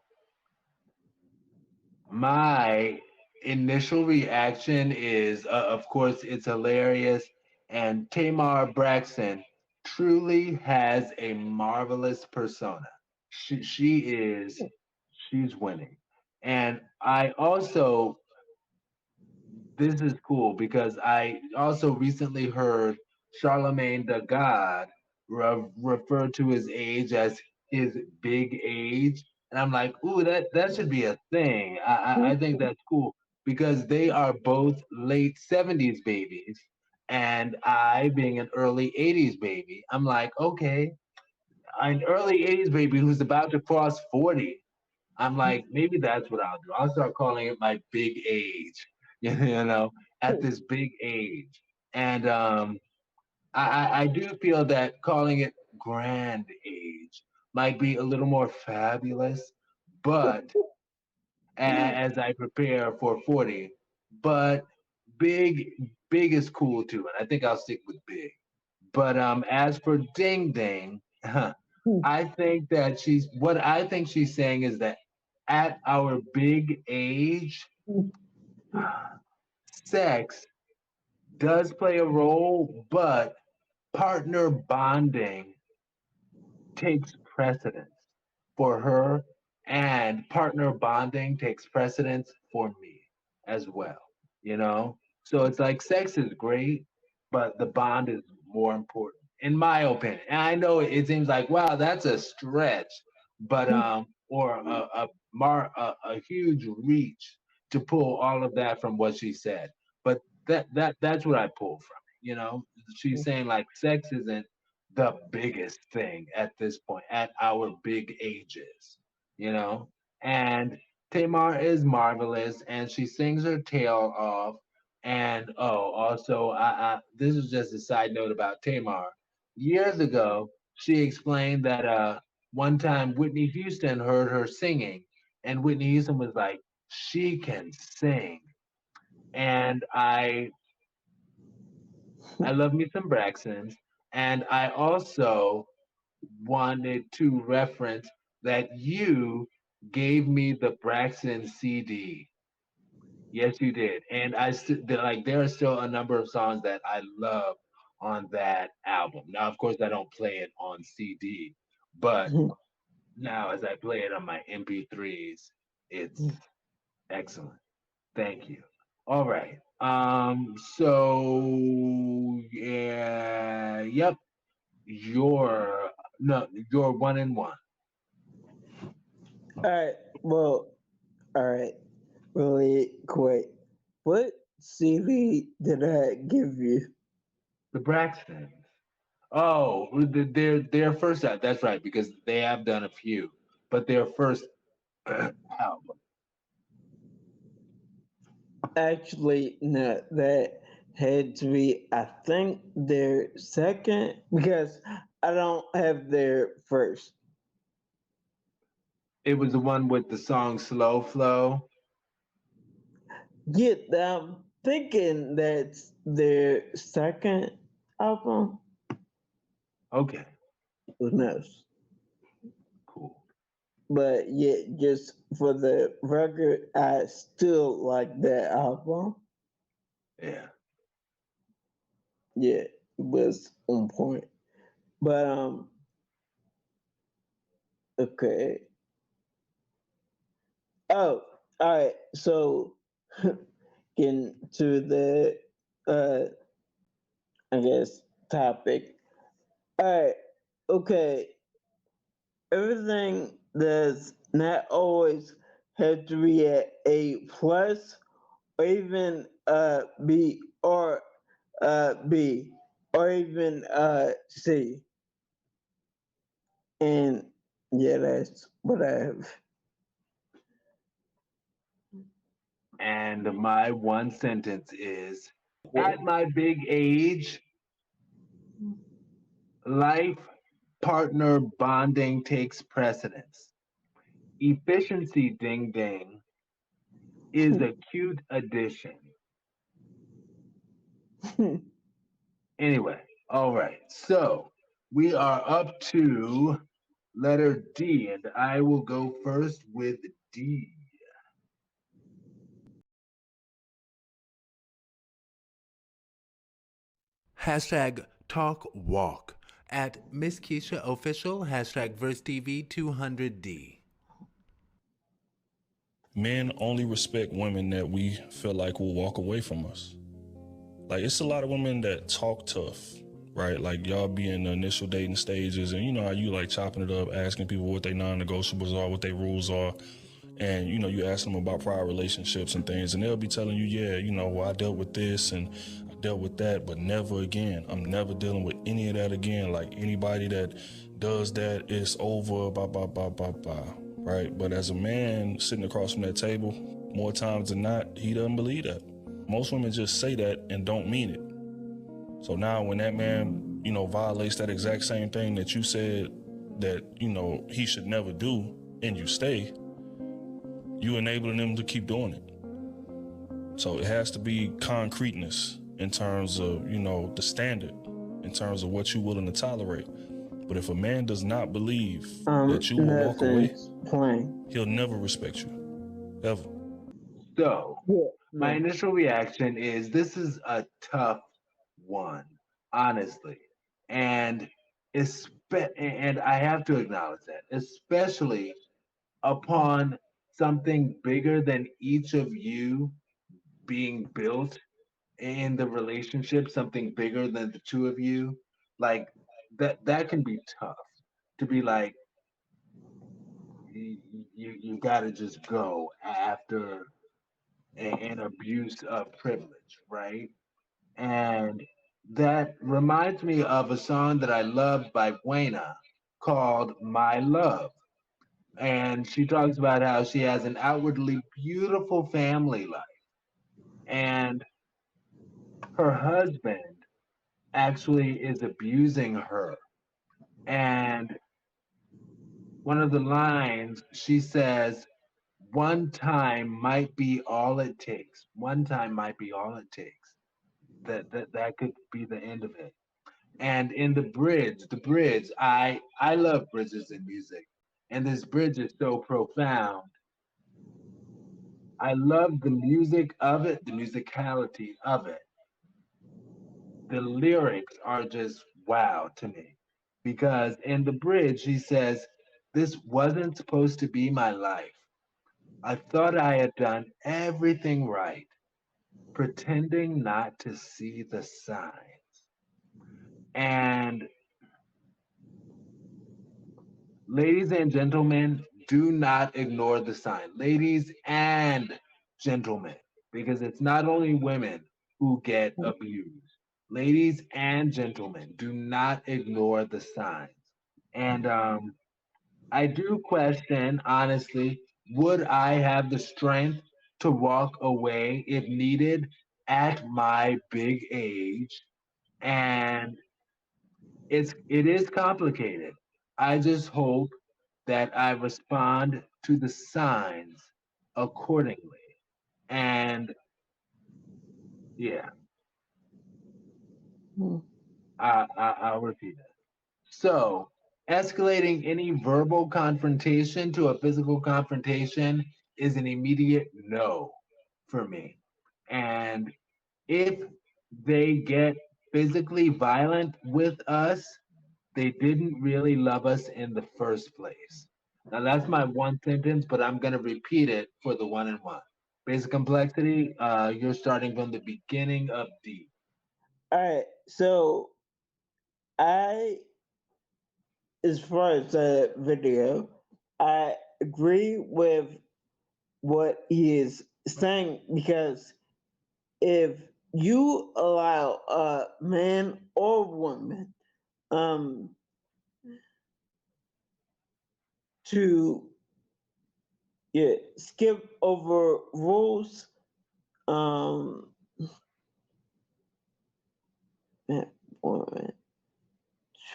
Speaker 2: my initial reaction is, of course, it's hilarious. And Tamar Braxton truly has a marvelous persona. She's winning. And I also, this is cool because I also recently heard Charlemagne the God refer to his age as his big age. And I'm like, ooh, that should be a thing. I think that's cool because they are both late 70s babies. And I, being an early 80s baby, I'm like, okay, an early 80s baby who's about to cross 40. I'm like, maybe that's what I'll do. I'll start calling it my big age, you know, at this big age. And I do feel that calling it grand age might be a little more fabulous, but as I prepare for 40, but big is cool too, and I think I'll stick with big. But as for ding ding, I think that I think she's saying is that at our big age, sex does play a role, but partner bonding takes precedence for her, and partner bonding takes precedence for me as well, you know? So it's like sex is great, but the bond is more important, in my opinion. And I know it seems like, wow, that's a stretch, but or a huge reach to pull all of that from what she said. But that's what I pull from it, you know? She's saying like sex isn't the biggest thing at this point, at our big ages, you know? And Tamar is marvelous and she sings her tail off. And also, this is just a side note about Tamar. Years ago, she explained that one time Whitney Houston heard her singing, and Whitney Houston was like, she can sing. And I love me some Braxtons. And I also wanted to reference that you gave me the Braxton CD. Yes, you did. And there are still a number of songs that I love on that album. Now, of course, I don't play it on CD, but now as I play it on my MP3s, it's excellent. Thank you. All right. So yeah, yep. You're 1-1.
Speaker 3: All right. Well, all right. Really quick. What CD did I give you?
Speaker 2: The Braxtons. Oh, their first album. That's right, because they have done a few, but their first album.
Speaker 3: Actually, no. That had to be, I think, their second, because I don't have their first.
Speaker 2: It was the one with the song Slow Flow.
Speaker 3: Yeah, I'm thinking that's their second album.
Speaker 2: Okay.
Speaker 3: Who knows?
Speaker 2: Cool.
Speaker 3: But yeah, just for the record, I still like that album.
Speaker 2: Yeah.
Speaker 3: Yeah, it was on point. But okay. Oh, all right. So getting to the I guess topic. All right. Okay. Everything does not always have to be at A plus or even B or B or even C. And yeah, that's what I have.
Speaker 2: And my one sentence is, at my big age, life partner bonding takes precedence. Efficiency ding ding is a cute addition. Anyway, all right. So we are up to letter D, and I will go first with D.
Speaker 1: Hashtag TalkWalk at Miss Keisha Official, hashtag VersTEAv200D.
Speaker 13: Men only respect women that we feel like will walk away from us. Like, it's a lot of women that talk tough, right? Like, y'all be in the initial dating stages, and you know how you like chopping it up, asking people what their non-negotiables are, what their rules are. And, you know, you ask them about prior relationships and things, and they'll be telling you, yeah, you know, well, I dealt with this and I dealt with that, but never again. I'm never dealing with any of that again. Like, anybody that does that, it's over, blah, blah, blah, blah, blah, right? But as a man sitting across from that table, more times than not, he doesn't believe that. Most women just say that and don't mean it. So now when that man, you know, violates that exact same thing that you said that, you know, he should never do, and you stay, you enabling them to keep doing it. So it has to be concreteness in terms of, you know, the standard, in terms of what you're willing to tolerate. But if a man does not believe that you will walk away, he'll never respect you, ever.
Speaker 2: So my initial reaction is this is a tough one, honestly. And and I have to acknowledge that, especially upon something bigger than each of you being built in the relationship, something bigger than the two of you, like that can be tough to be like you got to just go after an abuse of privilege, right? And that reminds me of a song that I love by Buena called My Love. And she talks about how she has an outwardly beautiful family life. And her husband actually is abusing her. And one of the lines, she says, one time might be all it takes. One time might be all it takes. That could be the end of it. And in the bridge, I love bridges in music. And this bridge is so profound. I love the music of it, the musicality of it. The lyrics are just wow to me. Because in the bridge, she says, this wasn't supposed to be my life. I thought I had done everything right, pretending not to see the signs. And ladies and gentlemen, do not ignore the sign. Ladies and gentlemen, because it's not only women who get abused. Ladies and gentlemen, do not ignore the signs. And I do question, honestly, would I have the strength to walk away if needed? at my big age, and it is complicated. I just hope that I respond to the signs accordingly. And yeah, I'll repeat it. So, escalating any verbal confrontation to a physical confrontation is an immediate no for me. And if they get physically violent with us, they didn't really love us in the first place. Now, that's my one sentence, but I'm going to repeat it for the one and one. Basic complexity, you're starting from the beginning of D.
Speaker 3: All right, so I, as far as the video, I agree with what he is saying because if you allow a man or woman to skip over rules, woman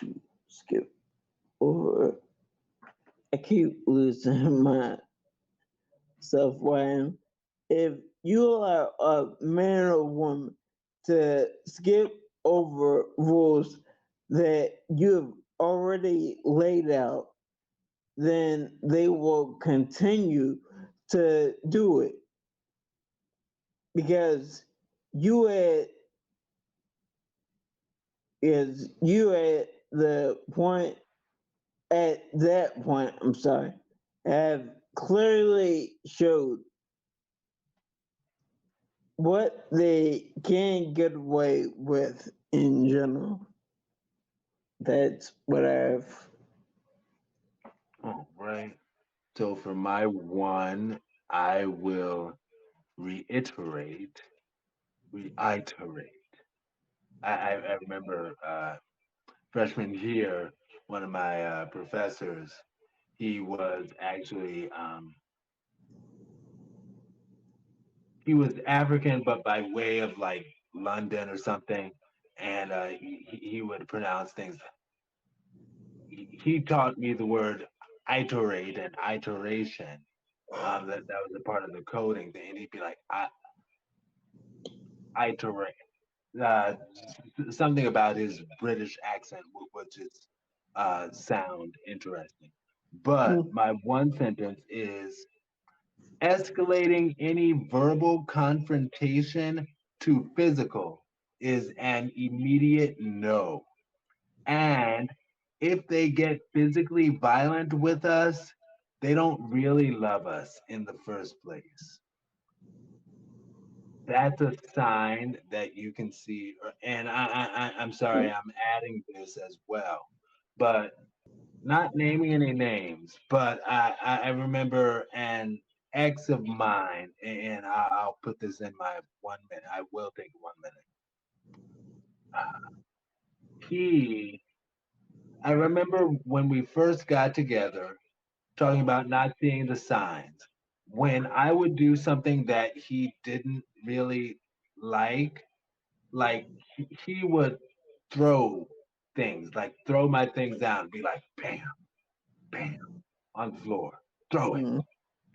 Speaker 3: to skip over. I keep losing myself when if you allow a man or woman to skip over rules that you've already laid out, then they will continue to do it because you at the point at that point, I'm sorry, have clearly showed what they can get away with in general. That's what I've.
Speaker 2: All right. So for my one, I will reiterate. I remember freshman year, one of my professors, he was actually he was African, but by way of like London or something, and he would pronounce things. He taught me the word iterate and iteration. That was a part of the coding thing, and he'd be like, iterate. Uh, Something about his British accent would just sound interesting. But my one sentence is escalating any verbal confrontation to physical is an immediate no. And if they get physically violent with us, they don't really love us in the first place. That's a sign that you can see. And I'm sorry, I'm adding this as well, but not naming any names. But I remember an ex of mine, and I'll put this in my 1 minute. I will take 1 minute. I remember when we first got together, talking about not seeing the signs. When I would do something that he didn't really like he would throw things, like throw my things down, be like bam, bam on the floor, throw it.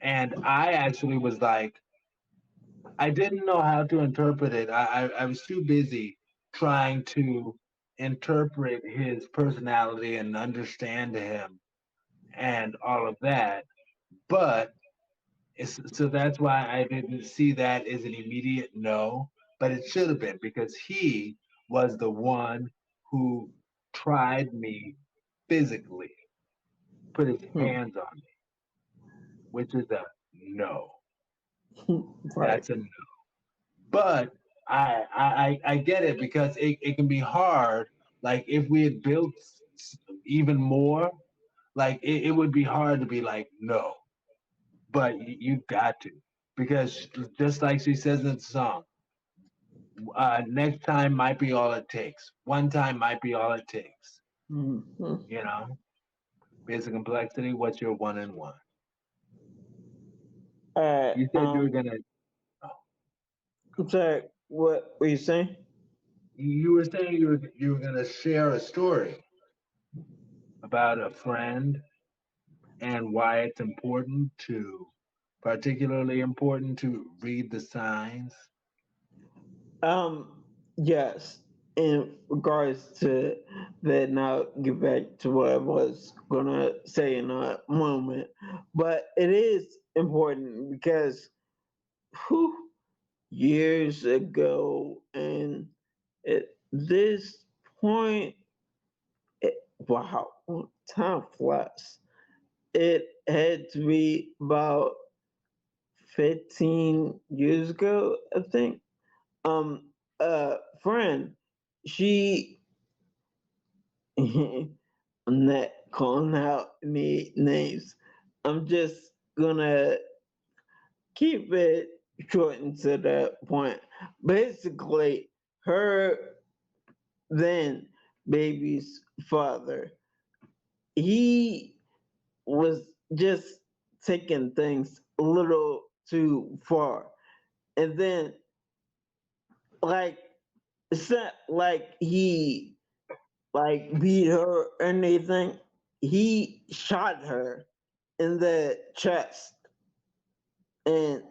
Speaker 2: And I actually was like, I didn't know how to interpret it. I was too busy trying to interpret his personality and understand him and all of that. But so that's why I didn't see that as an immediate no, but it should have been because he was the one who tried me physically, put his hands on me, which is a no. That's a no. But I get it because it can be hard. Like if we had built even more, like it would be hard to be like no, but you got to, because just like she says in the song, next time might be all it takes. One time might be all it takes. You know, basic complexity. What's your one and one? You said you were gonna.
Speaker 3: I'm sorry. What were you saying?
Speaker 2: You were saying you were gonna share a story about a friend and why it's particularly important to read the signs.
Speaker 3: Yes. In regards to that, now get back to what I was gonna say in a moment. But it is important because whew, years ago, and at this point, wow, time flies. It had to be about 15 years ago, I think. A friend, she, I'm not calling out any names. I'm just gonna keep it short and to the point. Basically, her then baby's father, he was just taking things a little too far. And then, like, it's not like he beat her or anything. He shot her in the chest, and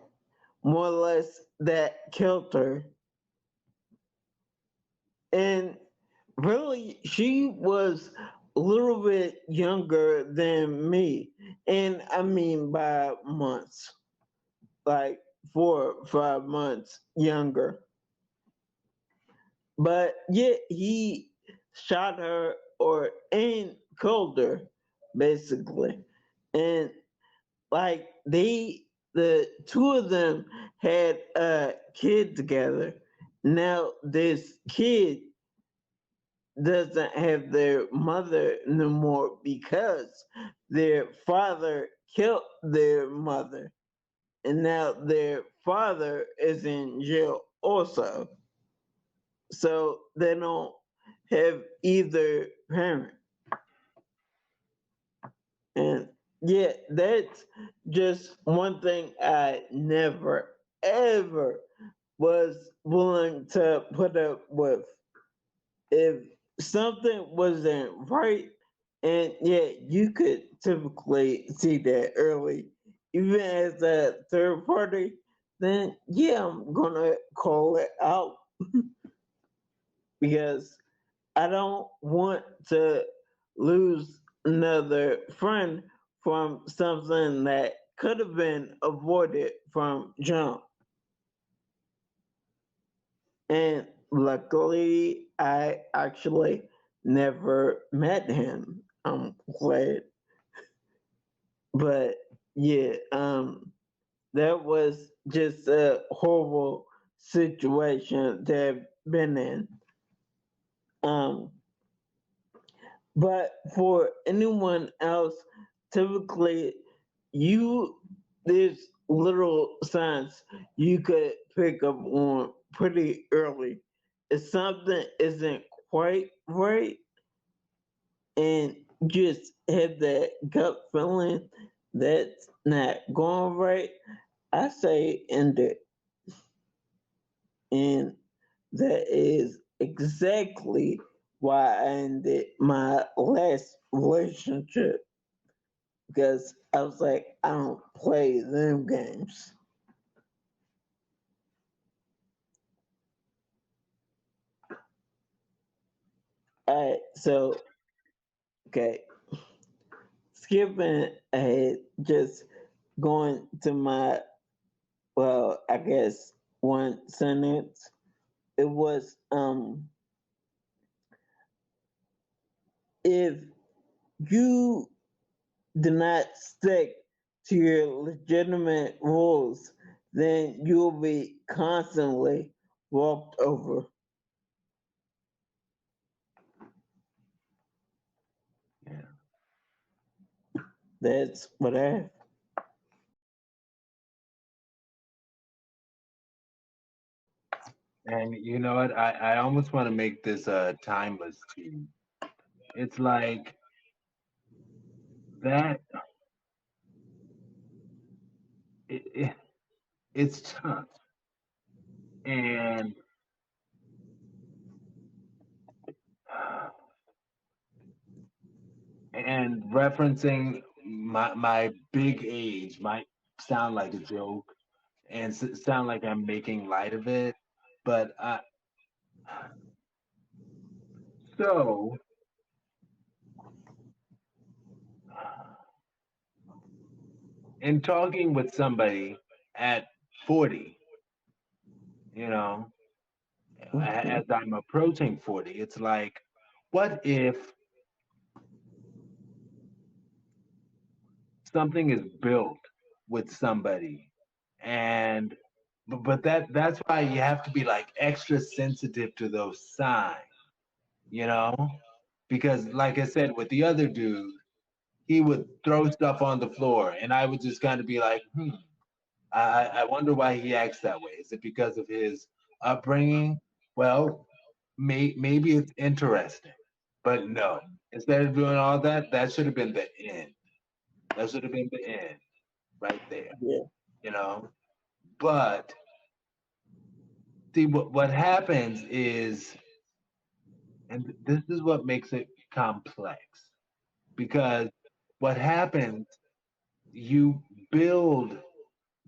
Speaker 3: more or less that killed her. And really, she was a little bit younger than me. And I mean by months, like 4 or 5 months younger. But yet he shot her and killed her, basically. And like the two of them had a kid together. Now this kid doesn't have their mother no more because their father killed their mother, and now their father is in jail also. So they don't have either parent. And yeah, that's just one thing I never ever was willing to put up with. If something wasn't right, and yeah, you could typically see that early, even as a third party, then yeah, I'm gonna call it out because I don't want to lose another friend from something that could have been avoided from jump. And luckily, I actually never met him. I'm glad. But yeah, that was just a horrible situation to have been in. Um, But for anyone else, typically you there's little signs you could pick up on pretty early. If something isn't quite right and just have that gut feeling that's not going right, I say end it. And that is exactly why I ended my last relationship because I was like, I don't play them games. All right, so okay, skipping ahead, just going to my I guess one sentence. It was if you do not stick to your legitimate rules, then you'll be constantly walked over.
Speaker 2: Yeah.
Speaker 3: That's what I have.
Speaker 2: And you know what? I almost want to make this timeless too. It's like that. It, it, it's tough, and and referencing my big age might sound like a joke and sound like I'm making light of it, but so in talking with somebody at 40, you know, as I'm approaching 40, it's like, what if something is built with somebody and but that's why you have to be like extra sensitive to those signs, you know? Because like I said, with the other dude, he would throw stuff on the floor and I would just kind of be like, I wonder why he acts that way. Is it because of his upbringing? Well, maybe it's interesting, but no. Instead of doing all that, that should have been the end. That should have been the end right there.
Speaker 3: Yeah.
Speaker 2: You know? But see what happens is, and this is what makes it complex, because what happens, you build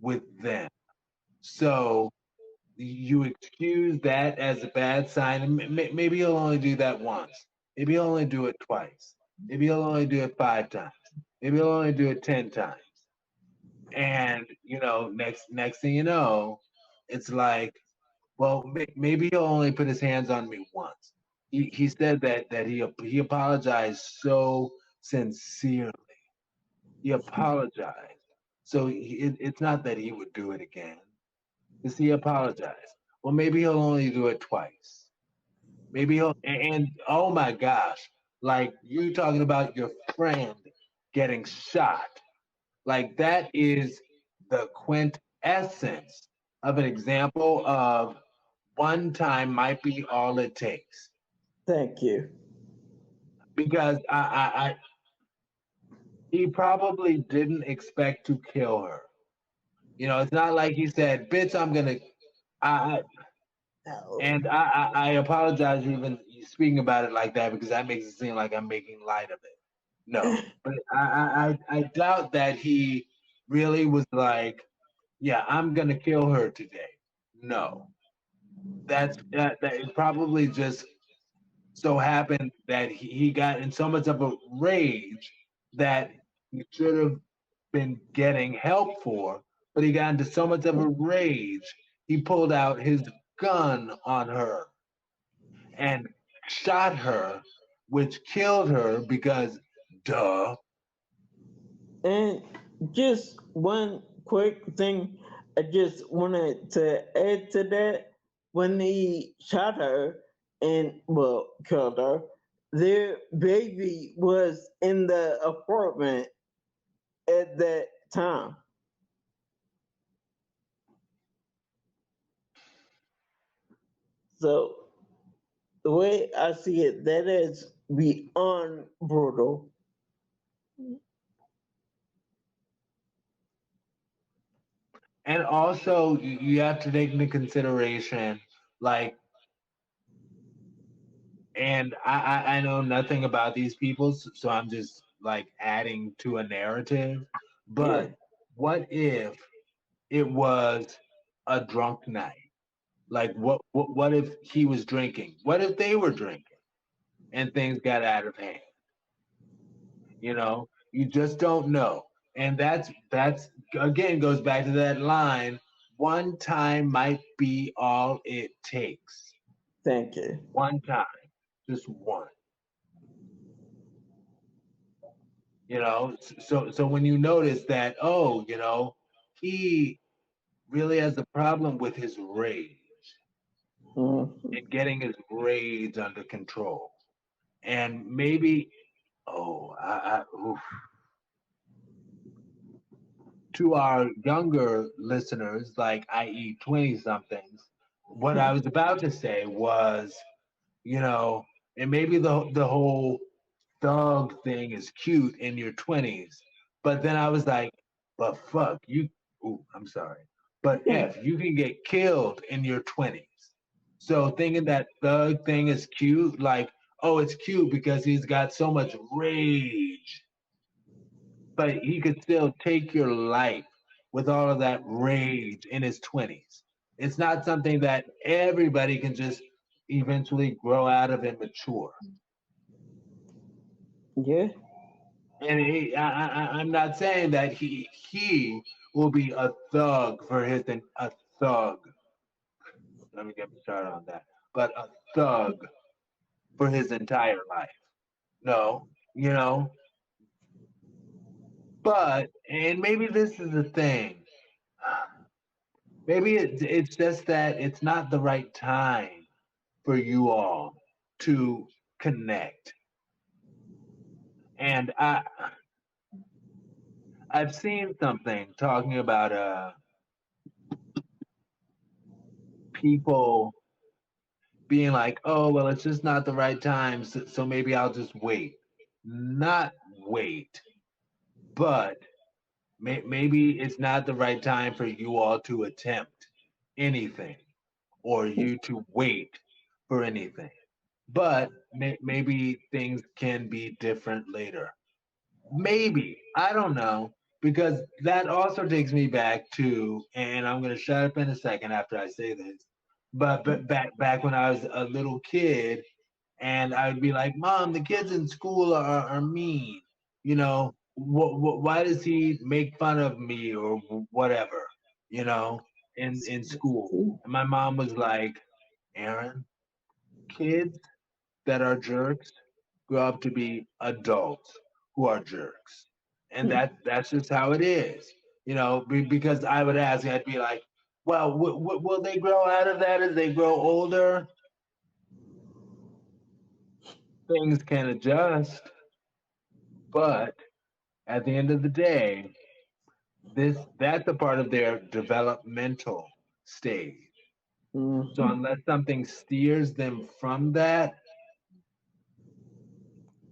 Speaker 2: with them. So you excuse that as a bad sign, and maybe you'll only do that once. Maybe you'll only do it twice. Maybe you'll only do it 5 times. Maybe you'll only do it 10 times. And next thing you know, it's like, well, maybe he'll only put his hands on me once. He said that he apologized so sincerely. He apologized. So it's not that he would do it again. Because he apologized. Well, maybe he'll only do it twice. Maybe and oh my gosh, like you talking about your friend getting shot. Like that is the quintessence of an example of one time might be all it takes.
Speaker 3: Thank you.
Speaker 2: Because he probably didn't expect to kill her. It's not like he said, "Bitch, I'm gonna." And I apologize for even speaking about it like that because that makes it seem like I'm making light of it. No, but I doubt that he really was like, "Yeah, I'm gonna kill her today." No, that it probably just so happened that he got in so much of a rage that he should have been getting help for, but he got into so much of a rage, he pulled out his gun on her and shot her, which killed her because, duh.
Speaker 3: And just one quick thing, I just wanted to add to that. When he shot her and, well, killed her, their baby was in the apartment at that time. So the way I see it, that is beyond brutal.
Speaker 2: And also, you have to take into consideration, like, and I know nothing about these people, so I'm just like adding to a narrative. But what if it was a drunk night? Like, what if he was drinking? What if they were drinking and things got out of hand? You just don't know. And that's again goes back to that line, one time might be all it takes.
Speaker 3: Thank you.
Speaker 2: One time, just one. So when you notice that, he really has a problem with his rage and getting his rage under control. And maybe, to our younger listeners, like i.e. 20-somethings, what I was about to say was, and maybe the whole thug thing is cute in your 20s, but then I was like, but fuck, I'm sorry, but you can get killed in your 20s. So thinking that thug thing is cute, like, oh, it's cute because he's got so much rage. But he could still take your life with all of that rage in his 20s. It's not something that everybody can just eventually grow out of and mature.
Speaker 3: Yeah.
Speaker 2: And I'm not saying that he will be a thug for a thug. Let me get me started on that. But a thug for his entire life. No, you know. But and maybe this is the thing. Maybe it's just that it's not the right time for you all to connect. And I've seen something talking about people being like, oh well, it's just not the right time, so maybe I'll just wait. Not wait, but maybe it's not the right time for you all to attempt anything or you to wait for anything. But maybe things can be different later. Maybe. I don't know. Because that also takes me back to, and I'm going to shut up in a second after I say this, but back when I was a little kid, and I would be like, Mom, the kids in school are mean. You know, why does he make fun of me or whatever, you know, in school? And my mom was like, Aaron, kids that are jerks grow up to be adults who are jerks. And that's just how it is. You know, because I would ask, I'd be like, well, will they grow out of that as they grow older? Things can adjust, but at the end of the day, that's a part of their developmental stage.
Speaker 3: Mm-hmm.
Speaker 2: So unless something steers them from that,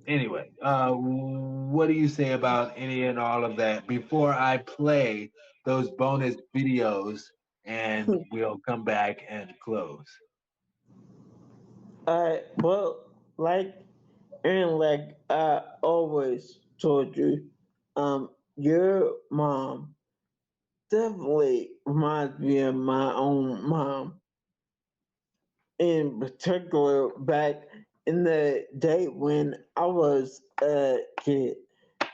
Speaker 2: anyway, what do you say about any and all of that before I play those bonus videos and we'll come back and close?
Speaker 3: Well, like I always told you, your mom definitely reminds me of my own mom. In particular, back in the day when I was a kid,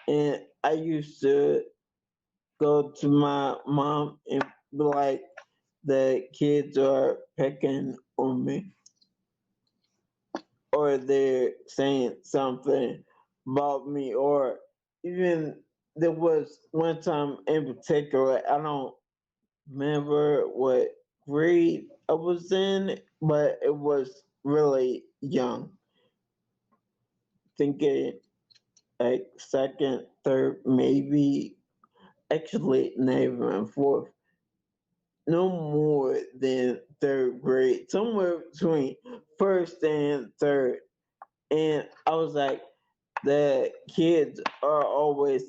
Speaker 3: and I used to go to my mom and be like, the kids are picking on me, or they're saying something about me, or even there was one time in particular, I don't remember what grade I was in, but it was really young. Thinking like second, third, maybe actually not even fourth. No more than third grade, somewhere between first and third. And I was like, the kids are always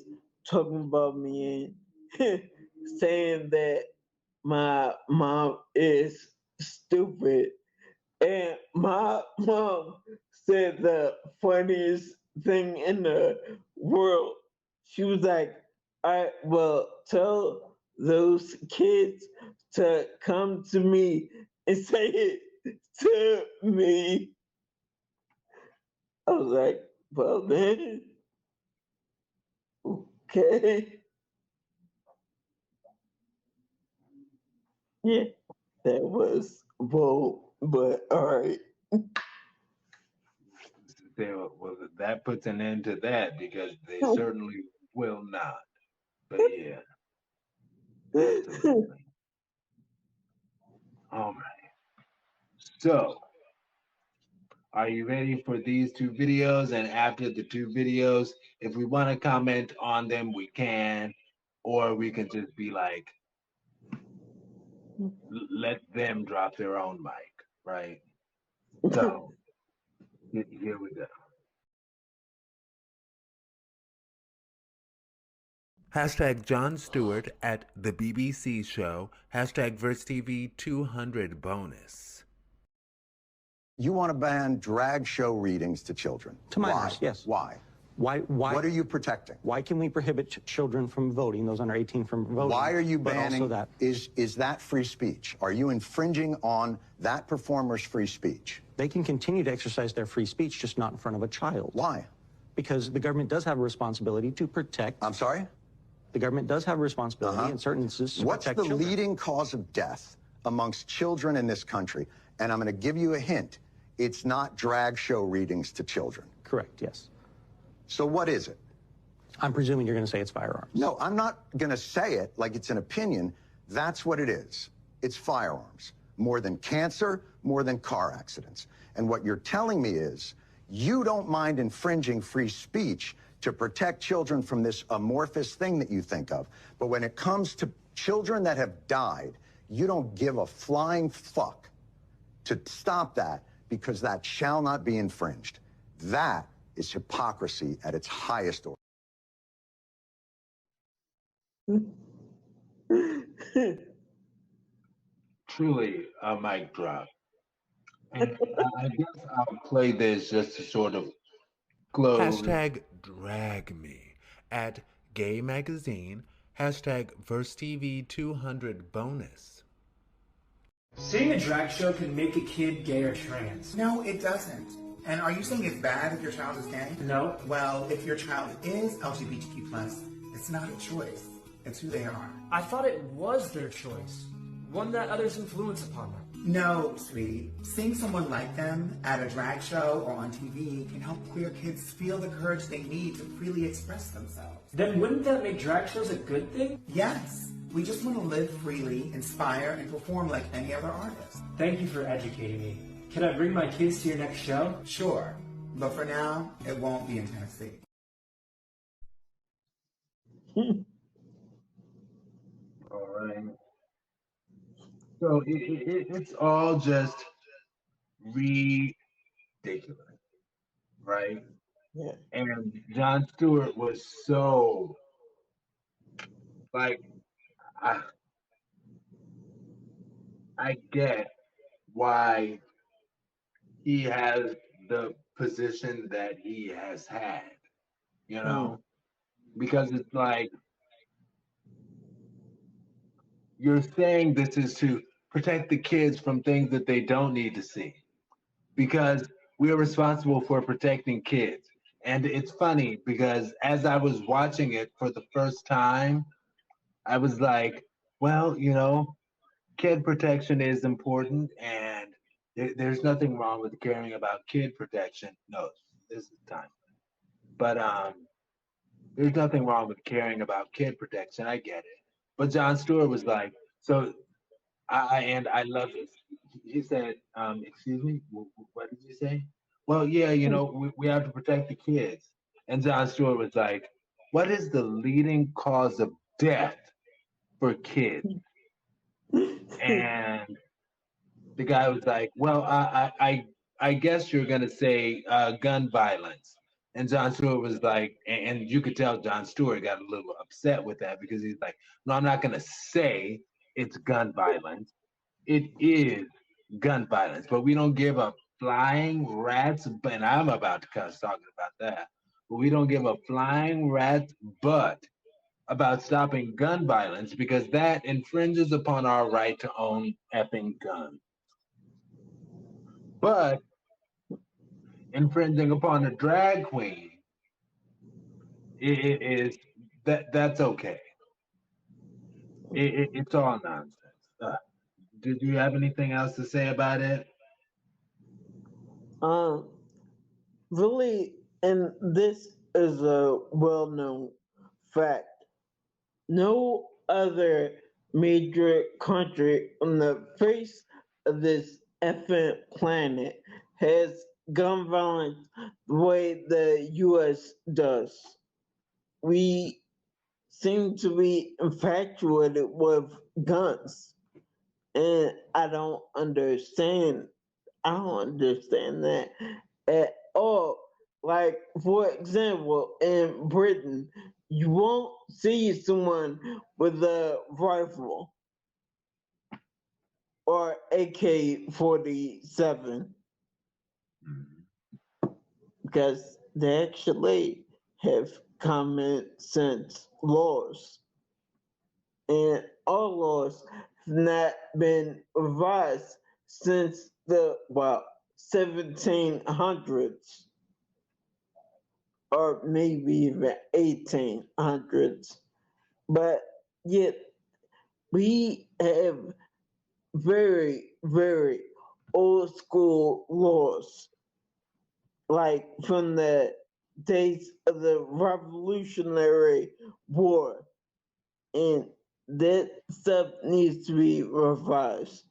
Speaker 3: talking about me and saying that my mom is stupid. And my mom said the funniest thing in the world. She was like, all right, well, tell those kids to come to me and say it to me. I was like, well, then, okay. Yeah, that was bold, but all right.
Speaker 2: Well, that puts an end to that because they certainly will not. But yeah, absolutely. All right. So, are you ready for these two videos? And after the two videos, if we want to comment on them, we can, or we can just be like, let them drop their own mic, right? So, here we go.
Speaker 1: Hashtag Jon Stewart at the BBC show. Hashtag VersTEAv200 bonus.
Speaker 14: You want to ban drag show readings to children?
Speaker 15: To minors, yes.
Speaker 14: Why?
Speaker 15: Why?
Speaker 14: What are you protecting?
Speaker 15: Why can we prohibit children from voting, those under 18 from voting?
Speaker 14: Why are you
Speaker 15: but
Speaker 14: banning
Speaker 15: also that?
Speaker 14: Is that free speech? Are you infringing on that performer's free speech?
Speaker 15: They can continue to exercise their free speech, just not in front of a child.
Speaker 14: Why?
Speaker 15: Because the government does have a responsibility to protect.
Speaker 14: I'm sorry?
Speaker 15: The government does have a responsibility in certain instances to
Speaker 14: What's
Speaker 15: protect
Speaker 14: the
Speaker 15: children.
Speaker 14: leading cause of death amongst children in this country? And I'm going to give you a hint. It's not drag show readings to children.
Speaker 15: Correct, yes.
Speaker 14: So what is it?
Speaker 15: I'm presuming you're going to say it's firearms.
Speaker 14: No, I'm not going to say it like it's an opinion. That's what it is. It's firearms. More than cancer, more than car accidents. And what you're telling me is you don't mind infringing free speech to protect children from this amorphous thing that you think of. But when it comes to children that have died, you don't give a flying fuck to stop that because that shall not be infringed. That is hypocrisy at its highest order.
Speaker 2: Truly a mic drop. And I guess I'll play this just to sort of close.
Speaker 1: Hashtag drag me at Gay Magazine. Hashtag VersTEAv200 bonus.
Speaker 16: Seeing a drag show can make a kid gay or trans.
Speaker 17: No, it doesn't. And are you saying it's bad if your child is gay?
Speaker 16: No.
Speaker 17: Well, if your child is LGBTQ+, it's not a choice. It's who they are.
Speaker 16: I thought it was their choice, one that others influence upon them.
Speaker 17: No, sweetie. Seeing someone like them at a drag show or on TV can help queer kids feel the courage they need to freely express themselves.
Speaker 16: Then wouldn't that make drag shows a good thing?
Speaker 17: Yes. We just want to live freely, inspire, and perform like any other artist.
Speaker 16: Thank you for educating me. Can I bring my kids to your next show?
Speaker 17: Sure. But for now, it won't be in Tennessee.
Speaker 2: All right. So it's all just ridiculous, right?
Speaker 3: Yeah.
Speaker 2: And Jon Stewart was so, like, I get why he has the position that he has had, you know, because it's like, you're saying this is to protect the kids from things that they don't need to see, because we are responsible for protecting kids. And it's funny because as I was watching it for the first time, I was like, well, you know, kid protection is important, and there's nothing wrong with caring about kid protection. No, this is time. But there's nothing wrong with caring about kid protection. I get it. But Jon Stewart was like, so, I love this. He said, excuse me, what did you say? Well, yeah, you know, we have to protect the kids. And Jon Stewart was like, what is the leading cause of death for kids? And the guy was like, well, I guess you're going to say gun violence. And Jon Stewart was like, and you could tell Jon Stewart got a little upset with that because he's like, no, I'm not going to say it's gun violence. It is gun violence, but we don't give a flying rat's, and I'm about to cuss talking about that, but we don't give a flying rat's butt about stopping gun violence because that infringes upon our right to own effing guns. But infringing upon a drag queen, that's okay. It's all nonsense. Did you have anything else to say about it?
Speaker 3: Really, and this is a well-known fact. No other major country on the face of this effing planet has gun violence the way the U.S. does. We seem to be infatuated with guns, and I don't understand that at all. Like, for example, in Britain, you won't see someone with a rifle or AK-47. because they actually have common sense laws. And all laws have not been revised since the 1700s or maybe even 1800s. But yet we have very, very old school laws, like from the days of the Revolutionary War, and that stuff needs to be revised.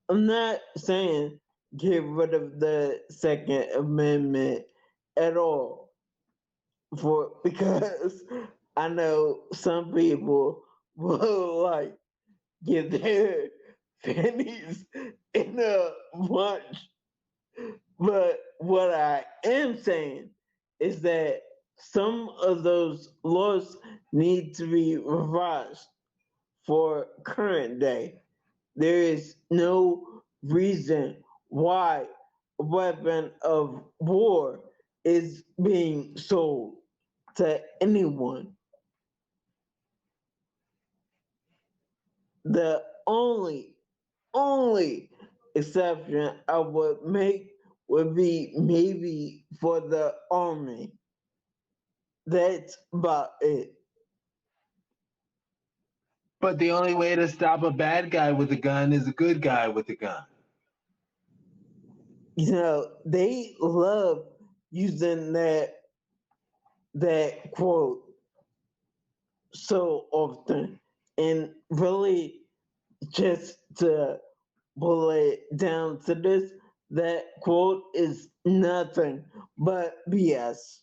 Speaker 3: I'm not saying get rid of the Second Amendment at all, because I know some people will like get their pennies in a bunch. But what I am saying is that some of those laws need to be revised for current day. There is no reason why a weapon of war is being sold to anyone. The only exception I would make would be maybe for the army. That's about it.
Speaker 2: But the only way to stop a bad guy with a gun is a good guy with a gun.
Speaker 3: You know, they love using that quote so often, and really just to boil it down to this, that quote is nothing but BS.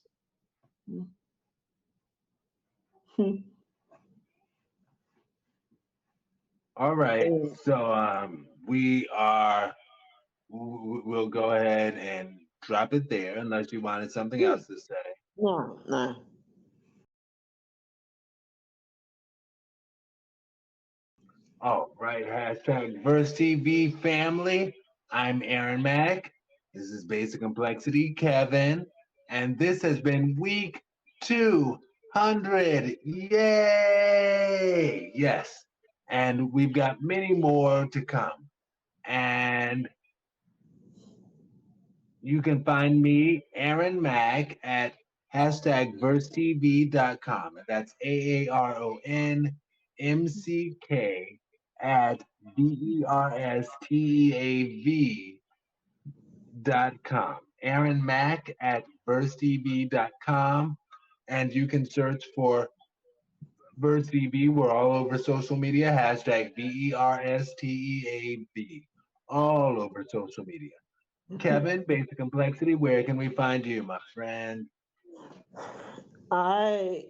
Speaker 2: All right, so we'll go ahead and drop it there unless you wanted something else to say.
Speaker 3: No.
Speaker 2: All right, hashtag VersTEAv family. I'm Aaron Mack. This is Basic Complexity, Kevin. And this has been week 200. Yay! Yes. And we've got many more to come. And you can find me, Aaron Mack, at hashtag VersTEAv.com. And that's AARONMCK at VersTEAv.com. Aaron Mack at VersTEAv.com. And you can search for VersTEAv. We're all over social media. Hashtag VersTEAv. All over social media. Kevin, Basic Complexity, where can we find you, my friend?
Speaker 3: I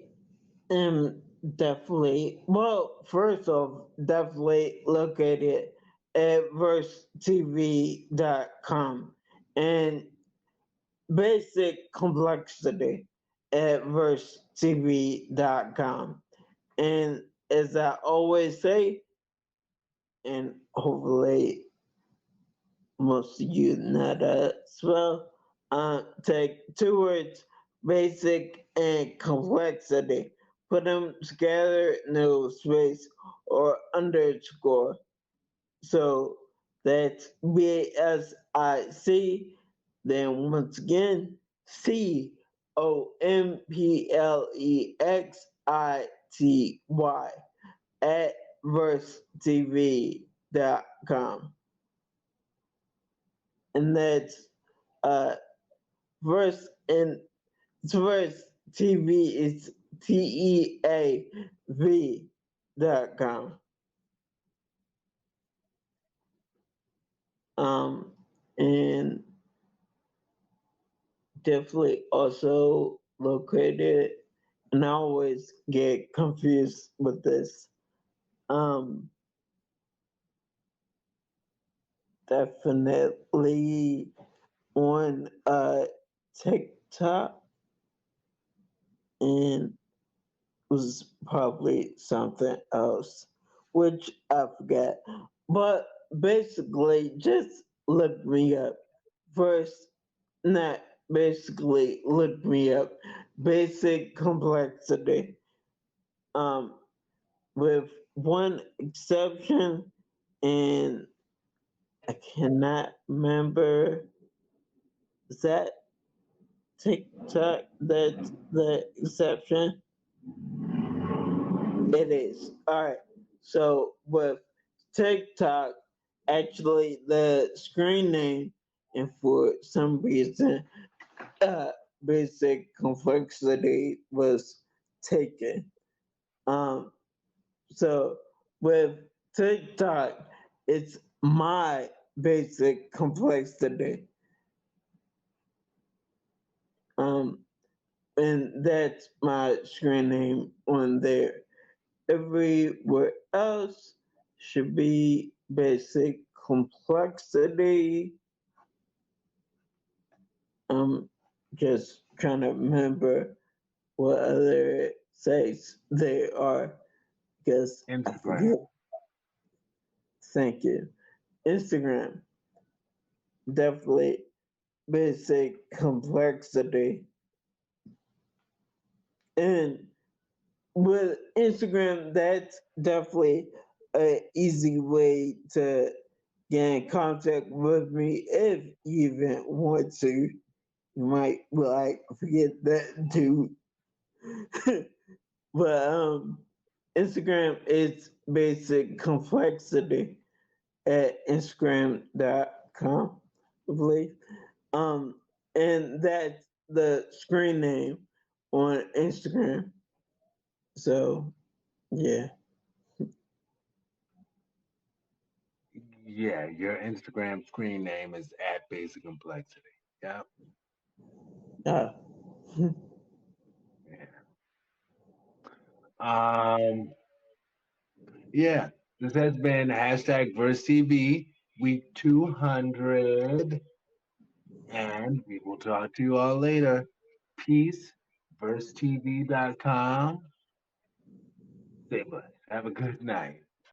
Speaker 3: am definitely, well, first off, definitely look at it at VersTEAv.com and Basic Complexity at VersTEAv.com. And as I always say, and hopefully most of you know that as well, take two words, basic and complexity, put them together, no space or underscore. So that's BASIC, then once again, COMPLEXITY at VersTEAv.com. And that's Verse and Verse TV is TeaV.com. And definitely also located, and I always get confused with this. Definitely on TikTok, and was probably something else, which I forget. But basically, just look me up. First, not basically look me up. Basic complexity. With one exception, and I cannot remember. Is that TikTok? That's the exception. It is. All right. So with TikTok, actually the screen name, and for some reason, basic complexity was taken. So with TikTok, it's my basic complexity. And that's my screen name on there. Everywhere else should be basic complexity. I'm just trying to remember what other sites there are, because I forget. Thank you. Instagram, definitely basic complexity. And with Instagram, that's definitely an easy way to get in contact with me if you even want to. You might like forget that too. But Instagram is basic complexity at Instagram.com, I believe. And that's the screen name on Instagram. So yeah.
Speaker 2: Yeah, your Instagram screen name is at Basic Complexity. Yep.
Speaker 3: Uh,
Speaker 2: Yeah, this has been hashtag VersTEAv week 200, and we will talk to you all later. Peace. VersTEAv.com. Stay blessed. Have a good night.